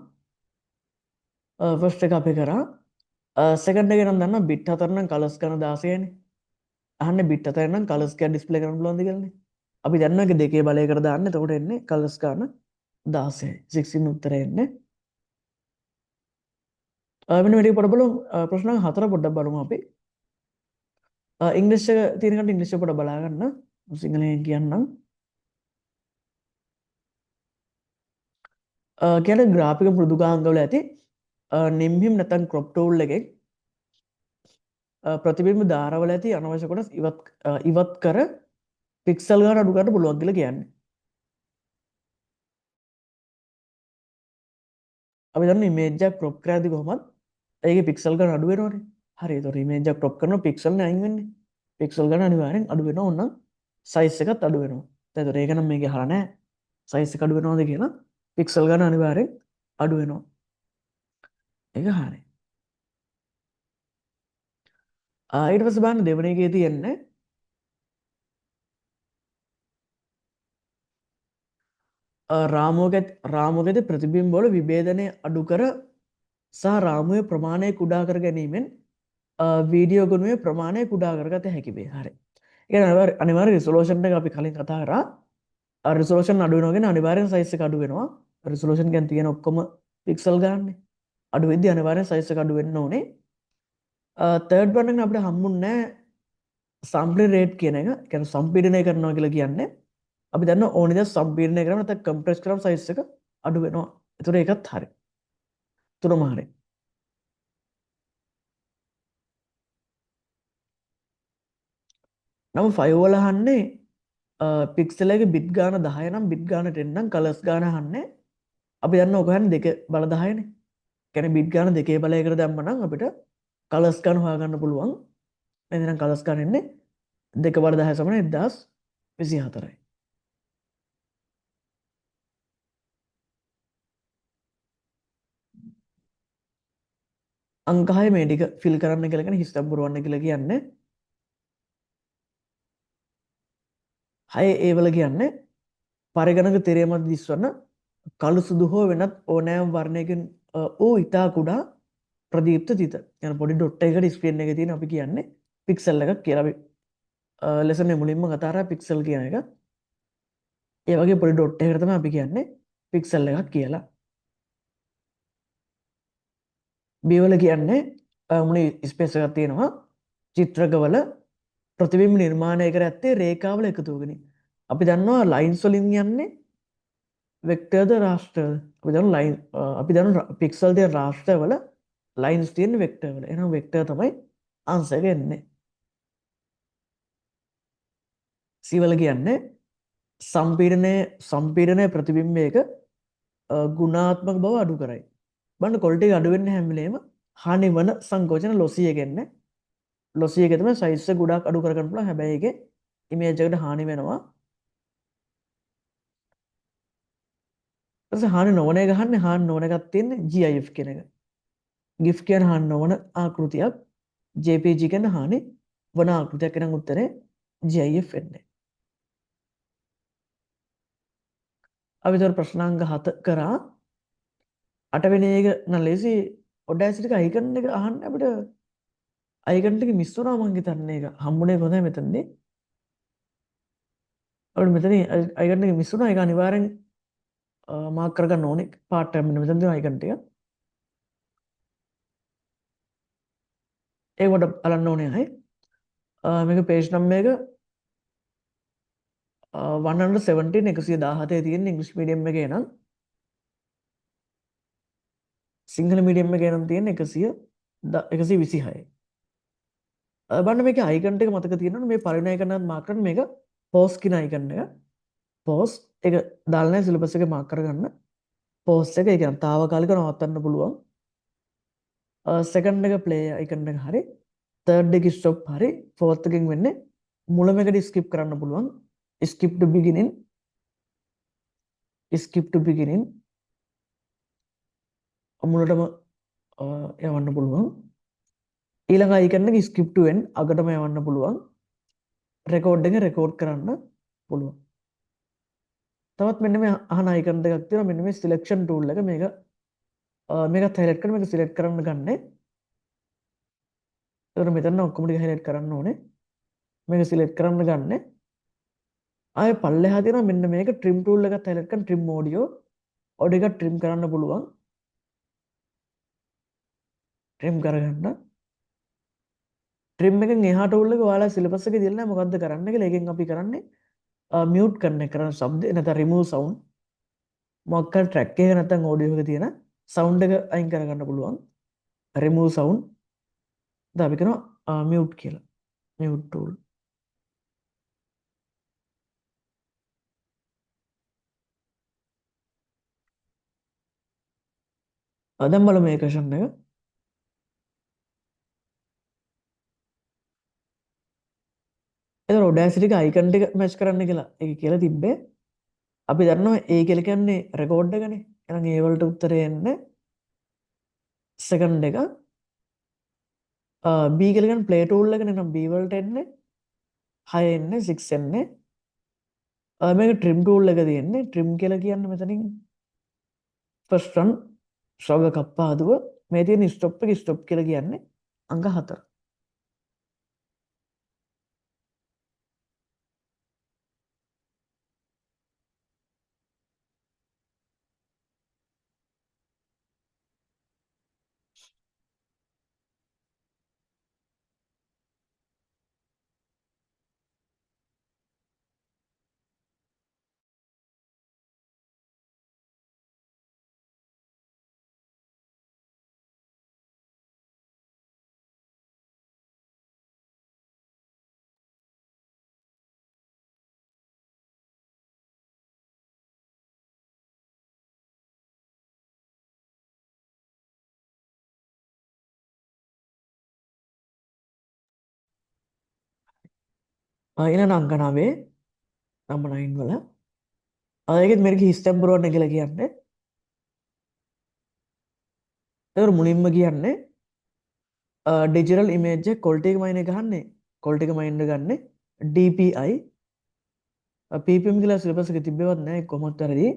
ෆස්ට් එක අපි කරා. සෙකන්ඩ් එකේ නම් දන්නවා බිට් 4 නම් කලර්ස් කරන 16 නේ. අහන්නේ බිට් 4 නම් කලර්ස් එක ඩිස්ප්ලේ කරන්න පුළුවන්ද කියලානේ. අපි දන්නවා ඒක දෙකේ බලයකට දාන්න. එතකොට එන්නේ කලර්ස් ගන්න 16. 16 උත්තරේ එන්නේ. මෙන්න මේ ටික පොඩ්ඩක් බලමු. ප්‍රශ්න 4 පොඩ්ඩක් බලමු අපි. ඉංග්‍රීසි එක තියෙන කට ඉංග්‍රීසි පොඩ්ඩක් බලා ගන්න. සිංහලෙන් කියන්නම්. කියන්නේ ග්‍රාෆික මෘදුකාංගවල ඇති නිම්හිම් නැත්නම් ක්‍රොප් ටූල් එකෙන් ප්‍රතිබිම්බ ධාරවල ඇති අනවශ්‍ය කොටස් ඉවත් කර පික්සල් ගන්න අඩු කරන්න පුළුවන් කියලා කියන්නේ. අපි දන්න ඉමේජ් එකක් ක්‍රොප් කරද්දි කොහොමද ඒකේ පික්සල් ගන්න අඩු වෙනවනේ. හරි. ඒතකොට ඉමේජ් එකක් ක්‍රොප් කරනවා පික්සල් නේ අයින් වෙන්නේ. පික්සල් ගන්න අනිවාර්යෙන් අඩු වෙනවා. ඕනනම් සයිස් එකත් අඩු වෙනවා. ඒතකොට ඒක නම් මේකේ අහලා නැහැ. සයිස් එක අඩු වෙනවද කියලා. පික්සල් ගන්න අනිවාර්යෙන් අඩු වෙනවා. ඒක හරි. ඊට පස්සේ බලන්න දෙවෙනි එකේ තියෙන්නේ රාමුවකද ප්‍රතිබිම්බවල විභේදනය අඩු කර සහ රාමුවේ ප්‍රමාණය කුඩා කර ගැනීමෙන් වීඩියෝ ගුණුවේ ප්‍රමාණය කුඩා කරගත හැකිවේ. හරි. ඒ අනිවාර්ය රිසොලූෂන් එක අපි කලින් කතා කරා. රිසොලූෂන් අඩු වෙනවගෙන අනිවාර්යෙන් සයිස් එක අඩු වෙනවා. රිසොලූෂන් ගැන තියෙන ඔක්කොම පික්සල් ගන්න අඩු වෙද්දී අනිවාර්යෙන් සයිස් එක අඩු වෙන්න ඕනේ. තර්ඩ් වන් එක අපිට හම්බුන්නේ සම්ප්ලි රේට් කියන එක. කියන්නේ සම්පීඩනය කරනවා කියලා කියන්නේ අපි දන්න ඕනි දේ සම්පීඩනය කරනවා නැත්නම් කම්ප්‍රෙස් කරාම සයිස් එක අඩු වෙනවා. ඒතර ඒකත් හරි. තුනම හරි. නම් 5 වල අහන්නේ පික්සල් එකේ බිට් ගාන 10 නම් බිට් ගාන 10 නම් කලර්ස් ගාන අහන්නේ අපි දන්න ඔක හන්නේ දෙක බල 10නේ. කියන්නේ බිට් ගාන දෙකේ බලයකට දැම්ම නම් අපිට කලර්ස් ගාන හොයාගන්න පුළුවන්. එහෙනම් කලර්ස් ගාන එන්නේ 2 බල 10 සමාන 1024යි. අංක 6 මේ ටික ෆිල් කරන්න කියලා කියන හිස්තම් පුරවන්න කියලා කියන්නේ 6 ඒ වල කියන්නේ පරිගණක තිරය මත දිස්වන කළු සුදු හෝ වෙනත් ඕනෑම වර්ණයකින් වූ ඉතා කුඩා ප්‍රදීප්ත තිත. යන පොඩි ඩොට් එකකට ස්ක්‍රීන් එකේ තියෙන අපි කියන්නේ පික්සල් එකක් කියලා. අපි ලෙසන් එක මුලින්ම කතා කරා පික්සල් කියන එක. ඒ වගේ පොඩි ඩොට් එකකට තමයි අපි කියන්නේ පික්සල් එකක් කියලා. B වල කියන්නේ මුලින් ස්පේස් එකක් තියෙනවා. චිත්‍රකවල ප්‍රතිබිම්බ නිර්මාණය කර ඇත්තේ රේඛාවල එකතුවකින්. අපි දන්නවා ලයින්ස් වලින් යන්නේ වෙක්ටර්ද රාෂ්ට්‍රද. අපි දන්න පික්සල් තියෙන රාෂ්ට්‍රවල ලයින්ස් තියෙන වෙක්ටර් වල. එහෙනම් වෙක්ටර් තමයි ආන්සර් එක එන්නේ. C වල කියන්නේ සම්පීඩනය ප්‍රතිබිම්බයක ගුණාත්මක බව අඩු කරයි. බලන්න ක්වොලිටි එක අඩු වෙන්නේ හැම වෙලේම හානි වන සංකෝචන ලොසි එක එන්නේ. ලොසි එක තමයි සයිස් එක ගොඩාක් අඩු කරගන්න පුළුවන්. හැබැයි ඒකේ ඉමේජ් එකට හානි වෙනවා. ඊට හානි නොවන එක ගහන්නේ හානි නොවන එකක් තියෙන්නේ GIF කියන එක. GIF කියන හානි නොවන ආකෘතියක් JPG කියන හානි වන ආකෘතියක් එනම් උත්තරේ GIF එන්නේ. අපි තොර ප්‍රශ්නාංග 7 කරා 8 වෙනි එක නම් ලේසි ඔඩැසිටි එක අයිකන් එක අහන්න අපිට අයිකන් ටික මිස් වුණා මං හිතන්නේ ඒක හම්බුනේ කොහොමද මෙතනදී අපිට මෙතන අයිකන් එක මිස් වුණා ඒක අනිවාර්යෙන් මාක් කරගන්න ඕනේ පාර්ට් ටයිම් මෙතන තියෙන අයිකන් ටික ඒක කොට බලන්න ඕනේ අය මේක පේජ් නම්බර් එක 117 117 තියෙන ඉංග්‍රීසි මීඩියම් එකේ නම් සිංහල මීඩියම් එකේ නම් තියෙන 126යි බලන්න මේක අයිකන් එක මතක තියෙනවනේ මේ පළවෙනි අයිකන් එකත් මාක් කරන්න මේක පෝස් කියන අයිකන් එක පෝස් එක දාලා නැහැ සිලබස් එකේ මාක් කරගන්න පෝස් එක ඒ කියන්නේ తాවකාලිකව නවත්තන්න පුළුවන් සෙකන්ඩ් එක ප්ලේ අයිකන් එක හරි තර්ඩ් එක ස්ටොප් හරි ෆෝර්ත් එකෙන් වෙන්නේ මුලම එකට ස්කිප් කරන්න පුළුවන් skip to beginning skip to beginning මුලටම යවන්න පුළුවන් ඊළඟ අයිකන් එක skip to end අගටම යවන්න පුළුවන් රෙකෝඩ් එක රෙකෝඩ් කරන්න පුළුවන් තවත් මෙන්න මේ අහන අයිකන් දෙකක් තියෙනවා මෙන්න මේ සිලෙක්ෂන් ටූල් එක මේක මේකත් හයිලයිට් කරන මේක සිලෙක්ට් කරන්න ගන්න ඒතර මෙතන ඔක්කොම ටික හයිලයිට් කරන්න ඕනේ මේක සිලෙක්ට් කරන්න ගන්න ආය පල්ලෙහා තියෙනවා මෙන්න මේක trim tool එකත් හයිලයිට් කරන trim audio එක trim කරන්න පුළුවන් trim කරගන්න trim එකෙන් එහා tool එක ඔයාලා සිලබස් එකේ දෙන්න මොකද්ද කරන්න කියලා ඒකෙන් අපි කරන්නේ mute කරන එක කරන ශබ්ද නැත්නම් remove sound මොකක් හරි track එක නැත්නම් audio එක තියෙන sound එක අයින් කරගන්න පුළුවන් remove sound දැන් අපි කරනවා mute කියලා mute tool දැන් බලමු මේ question එක එතකොට Audacity එක icon ටික මැච් කරන්න කියලා ඒක කියලා තිබ්බේ අපි දන්නවා ඒ කියලා කියන්නේ රෙකෝඩ් එකනේ. එහෙනම් ඒ වලට උත්තරේ එන්නේ සෙකන්ඩ් එක. B කියලා කියන්නේ ප්ලේ ටූල් එකනේ. නම් B වලට එන්නේ 6 එන්නේ 6 එන්නේ. මේක ට්‍රිම් ටූල් එක තියෙන්නේ. ට්‍රිම් කියලා කියන්නේ මෙතනින් ෆස්ට් රන් ශ්‍රව්‍ය කප්පාදුව. මේ තියෙන ස්ටොප් එක ස්ටොප් කියලා කියන්නේ අංග 4. ඊළඟ අංග 9 නම්බර් 9 වල ඒකෙත් මේක හිස්ටැම්පරෝන්න කියලා කියන්නේ. ඒක මුලින්ම කියන්නේ ඩිජිටල් ඉමේජ් එක ක්වොලිටි එක මයින් එක ගන්නේ. ක්වොලිටි එක මයින් එක ගන්නේ DPI. PPM කියලා සිලබස් එක තිබ්බේවත් නැහැ කොහොමද හරි.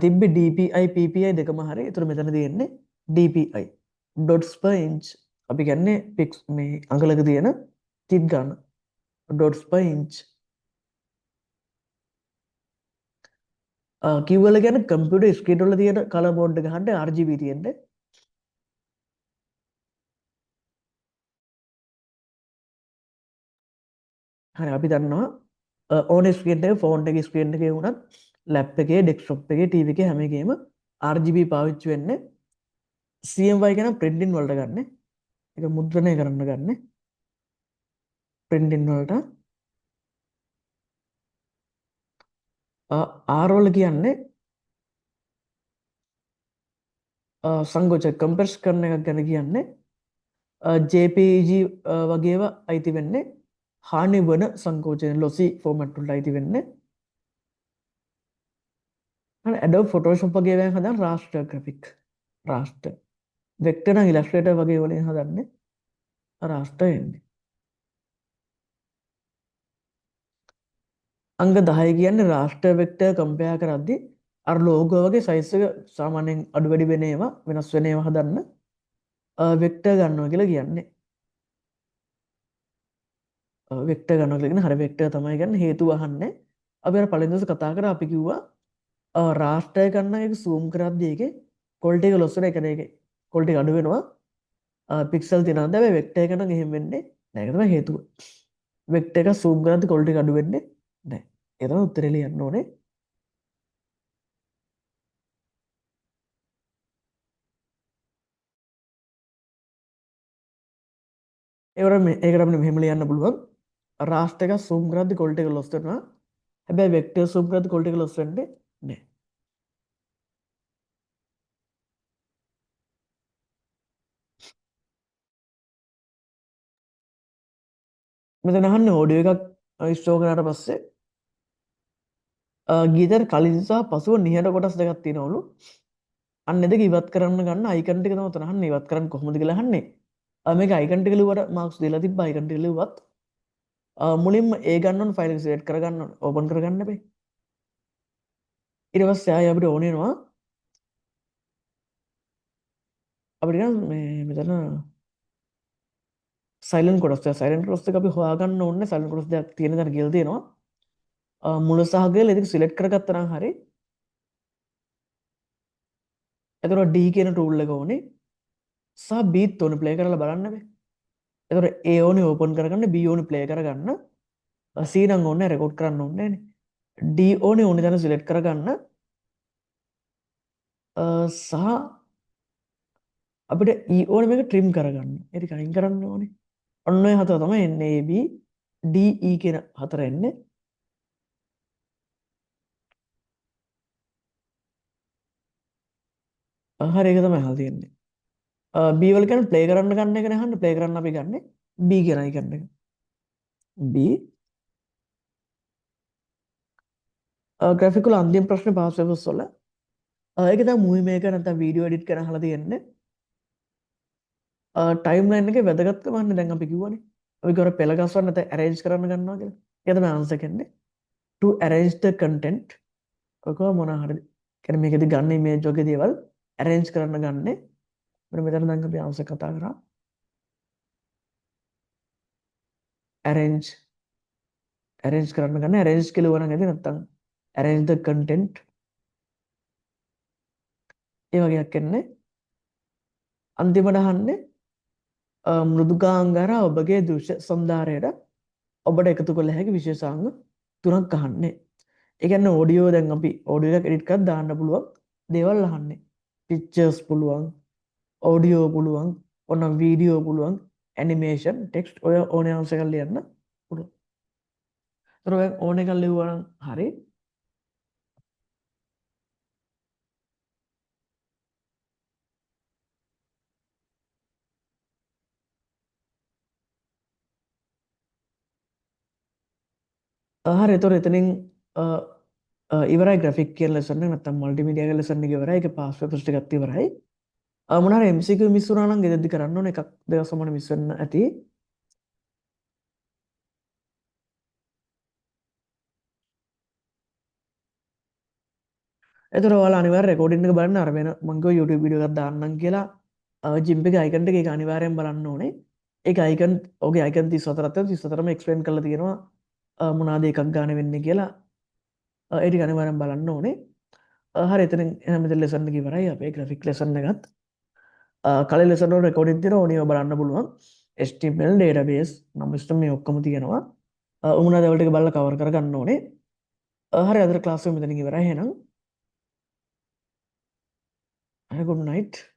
තිබ්බේ DPI PPI දෙකම හරි. ඒතර මෙතන තියෙන්නේ DPI. dots per inch. අපි කියන්නේ පික්ස් මේ අඟලක තියෙන තිත් ගන්න. dots per inch. කිව්වල කියන්නේ කම්පියුටර් ස්ක්‍රීන් වල තියෙන කලර් බෝඩ් එක ගන්න RGB තියෙන්නේ. හරි අපි දන්නවා ඕන ස්ක්‍රීන් එක ෆෝන් එකේ ස්ක්‍රීන් එකේ වුණත් ලැප් එකේ ඩෙස්ක්ටොප් එකේ ටීවී එකේ හැම එකේම RGB පාවිච්චි වෙන්නේ. CMY කියන ප්‍රින්ටින් වලට ගන්න. ඒක මුද්‍රණය කරන්න ගන්න. ප්‍රින්ටින් වලට R වල කියන්නේ සංගෝචක කම්ප්‍රෙස් කරන එකක් ගැන කියන්නේ JPEG වගේව අයිති වෙන්නේ හානි වන සංකෝචන ලොසි ෆෝමැට් වලට අයිති වෙන්නේ. අර Adobe Photoshop වගේ එකක් හදන raster graphic raster vector නම් Illustrator වගේ වලින් හදන්නේ raster එන්නේ. අංග 10 කියන්නේ raster vector compare කරද්දී අර logo වගේ size එක සාමාන්‍යයෙන් අඩු වැඩි වෙන ඒවා වෙනස් වෙන ඒවා හදන්න vector ගන්නවා කියලා කියන්නේ. vector ගන්නවා කියලා කියන්නේ හරි vector තමයි ගන්න හේතුව අහන්නේ. අපි අර පළවෙනි දවසේ කතා කරා අපි කිව්වා රාස්ටර් ගන්න එක සූම් කරද්දී ඒකේ quality එක loss වෙන එක නේ ඒකේ quality එක අඩු වෙනවා. පික්සල් තියෙනවා. හැබැයි vector එක නම් එහෙම වෙන්නේ නැහැ. ඒක තමයි හේතුව. vector එක zoom කරද්දී quality එක අඩු වෙන්නේ නැහැ. ඒ තමයි උත්තරේ ලියන්න ඕනේ. ඒකට අපිට මෙහෙම ලියන්න පුළුවන්. රාස්ටර් එක zoom කරද්දී quality එක loss වෙනවා. හැබැයි vector zoom කරද්දී quality එක loss වෙන්නේ නැහැ. මෙතන අහන්නේ ඔඩියෝ එකක් ඉන්ස්ටෝල් කරාට පස්සේ ගීතර කලින් සහ පසුව නිහඬ කොටස් දෙකක් තියෙනවලු. අන්න දෙක ඉවත් කරන්න ගන්න අයිකන් ටික තමයි උතන අහන්නේ. ඉවත් කරන්න කොහොමද කියලා අහන්නේ. මේක අයිකන් ටික ලිව්වට මාක්ස් දීලා තිබ්බා. අයිකන් ටික ලිව්වත් මුලින්ම ඒ ගන්න ඕන ෆයිල් එක සිලෙක්ට් කරගන්න ඕන. ඕපන් කරගන්න බෑ. ඊට පස්සේ ආයෙ අපිට ඕන වෙනවා අපිට මේ මෙතන සයිලන්ට් කොටස් එක සයිලන්ට් කොටස් එක අපි හොයාගන්න ඕනේ. සයිලන්ට් කොටස් දෙකක් තියෙන තැන කියලා තියෙනවා. මුල සහ ගෙල ඒක සිලෙක්ට් කරගත්තා නම් හරි. එතකොට D කියන ටූල් එක ඕනේ. සහ B ත් ඕනේ ප්ලේ කරලා බලන්න බෑ. එතකොට A ඕනේ ඕපන් කරගන්න B ඕනේ ප්ලේ කරගන්න C නම් ඕනේ රෙකෝඩ් කරන්න ඕනේ නේ. D ඕනේ ඕනේ තැන සිලෙක්ට් කරගන්න සහ අපිට E ඕනේ මේක ට්‍රිම් කරගන්න. ඒක අයින් කරන්න ඕනේ. ඔන්න ඔය හතර තමයි එන්නේ A B D E කියන හතර එන්නේ. හරි ඒක තමයි අහලා තියෙන්නේ. B වල කියන්නේ ප්ලේ කරන්න ගන්න එක නහන්න ප්ලේ කරන්න අපි ගන්නෙ B කියන අයිකන් එක. B ග්‍රැෆික් වල අන්තිම ප්‍රශ්නේ පාස් පේපර්ස් වල ඒක තමයි මූවි මේකර් නැත්නම් වීඩියෝ එඩිට් කරන අහලා තියෙන්නේ. ටයිම් ලයින් එකේ වැදගත්කම අන්නේ දැන් අපි කිව්වනේ. අපි කවර පෙළ ගස්වන්න නැත්නම් arrange කරන්න ගන්නවා කියලා. ඒක තමයි ආන්සර් කියන්නේ. To arrange the content ඔක මොන හරිද? කියන්නේ මේකෙදි ගන්න ඉමේජ් වගේ දේවල් arrange කරන්න ගන්නේ. මෙතන දැන් අපි ආන්සර් කතා කරා. arrange කරන්න ගන්න arrange කියලා වුණා නේද නැත්නම් arrange the content ඒ වගේක් එන්නේ. අන්තිමට අහන්නේ මෘදුකාංගර ඔබගේ දෘශ්‍ය සම්දාරයට ඔබට එකතු කළ හැකි විශේෂාංග තුනක් අහන්නේ. ඒ කියන්නේ ඔඩියෝ දැන් අපි ඔඩියෝ එක එඩිට් කරලා දාන්න පුළුවන් දේවල් අහන්නේ. පික්චර්ස් පුළුවන්, ඔඩියෝ පුළුවන්, ඔන්න වීඩියෝ පුළුවන්, ඇනිමේෂන්, ටෙක්ස්ට් ඔය ඕනේ අවශ්‍ය කරලා ලියන්න පුළුවන්. ඒතර ඔය ඕනේ කරලා ලියුවා නම් හරි. හරි ඒතර එතනින් ඉවරයි ග්‍රැෆික් කියන ලෙසන් එක නැත්නම් මල්ටිමීඩියා කියන ලෙසන් එක ඉවරයි. ඒක පාස් පේපර්ස් ටිකත් ඉවරයි. මොනවා හරි MCQ මිස් වුණා නම් ගෙදරදී කරන්න ඕනේ. එකක් දෙකක් සමාන මිස් වෙන්න ඇති. එතකොට ඔයාලා අනිවාර්යෙන් රෙකෝඩින් එක බලන්න අර වෙන මම කිව්වා YouTube වීඩියෝ එකක් දාන්නම් කියලා ජිම් එකේ අයිකන් එක ඒක අනිවාර්යෙන් බලන්න ඕනේ. ඒක අයිකන් ඔගේ අයිකන් 34ක් තියෙනවා 34ම එක්ස්ප්ලেইন කරලා තියෙනවා මොනවාද එකක් ගන්න වෙන්නේ කියලා. ඒ ටික අනිවාර්යෙන් බලන්න ඕනේ. හරි එතනින් එහෙනම් මෙතන ලෙසන් එක ඉවරයි අපේ ග්‍රැෆික් ලෙසන් එකත්. කලින් ලෙසන් වල රෙකෝඩින් තියෙනවා ඕනියව බලන්න පුළුවන්. HTML database නම් සිස්ටම් මේ ඔක්කොම තියෙනවා. උමුණා දේවල් ටික බලලා කවර් කරගන්න ඕනේ. හරි අද ක්ලාස් එක මෙතනින් ඉවරයි එහෙනම්. Have a good night.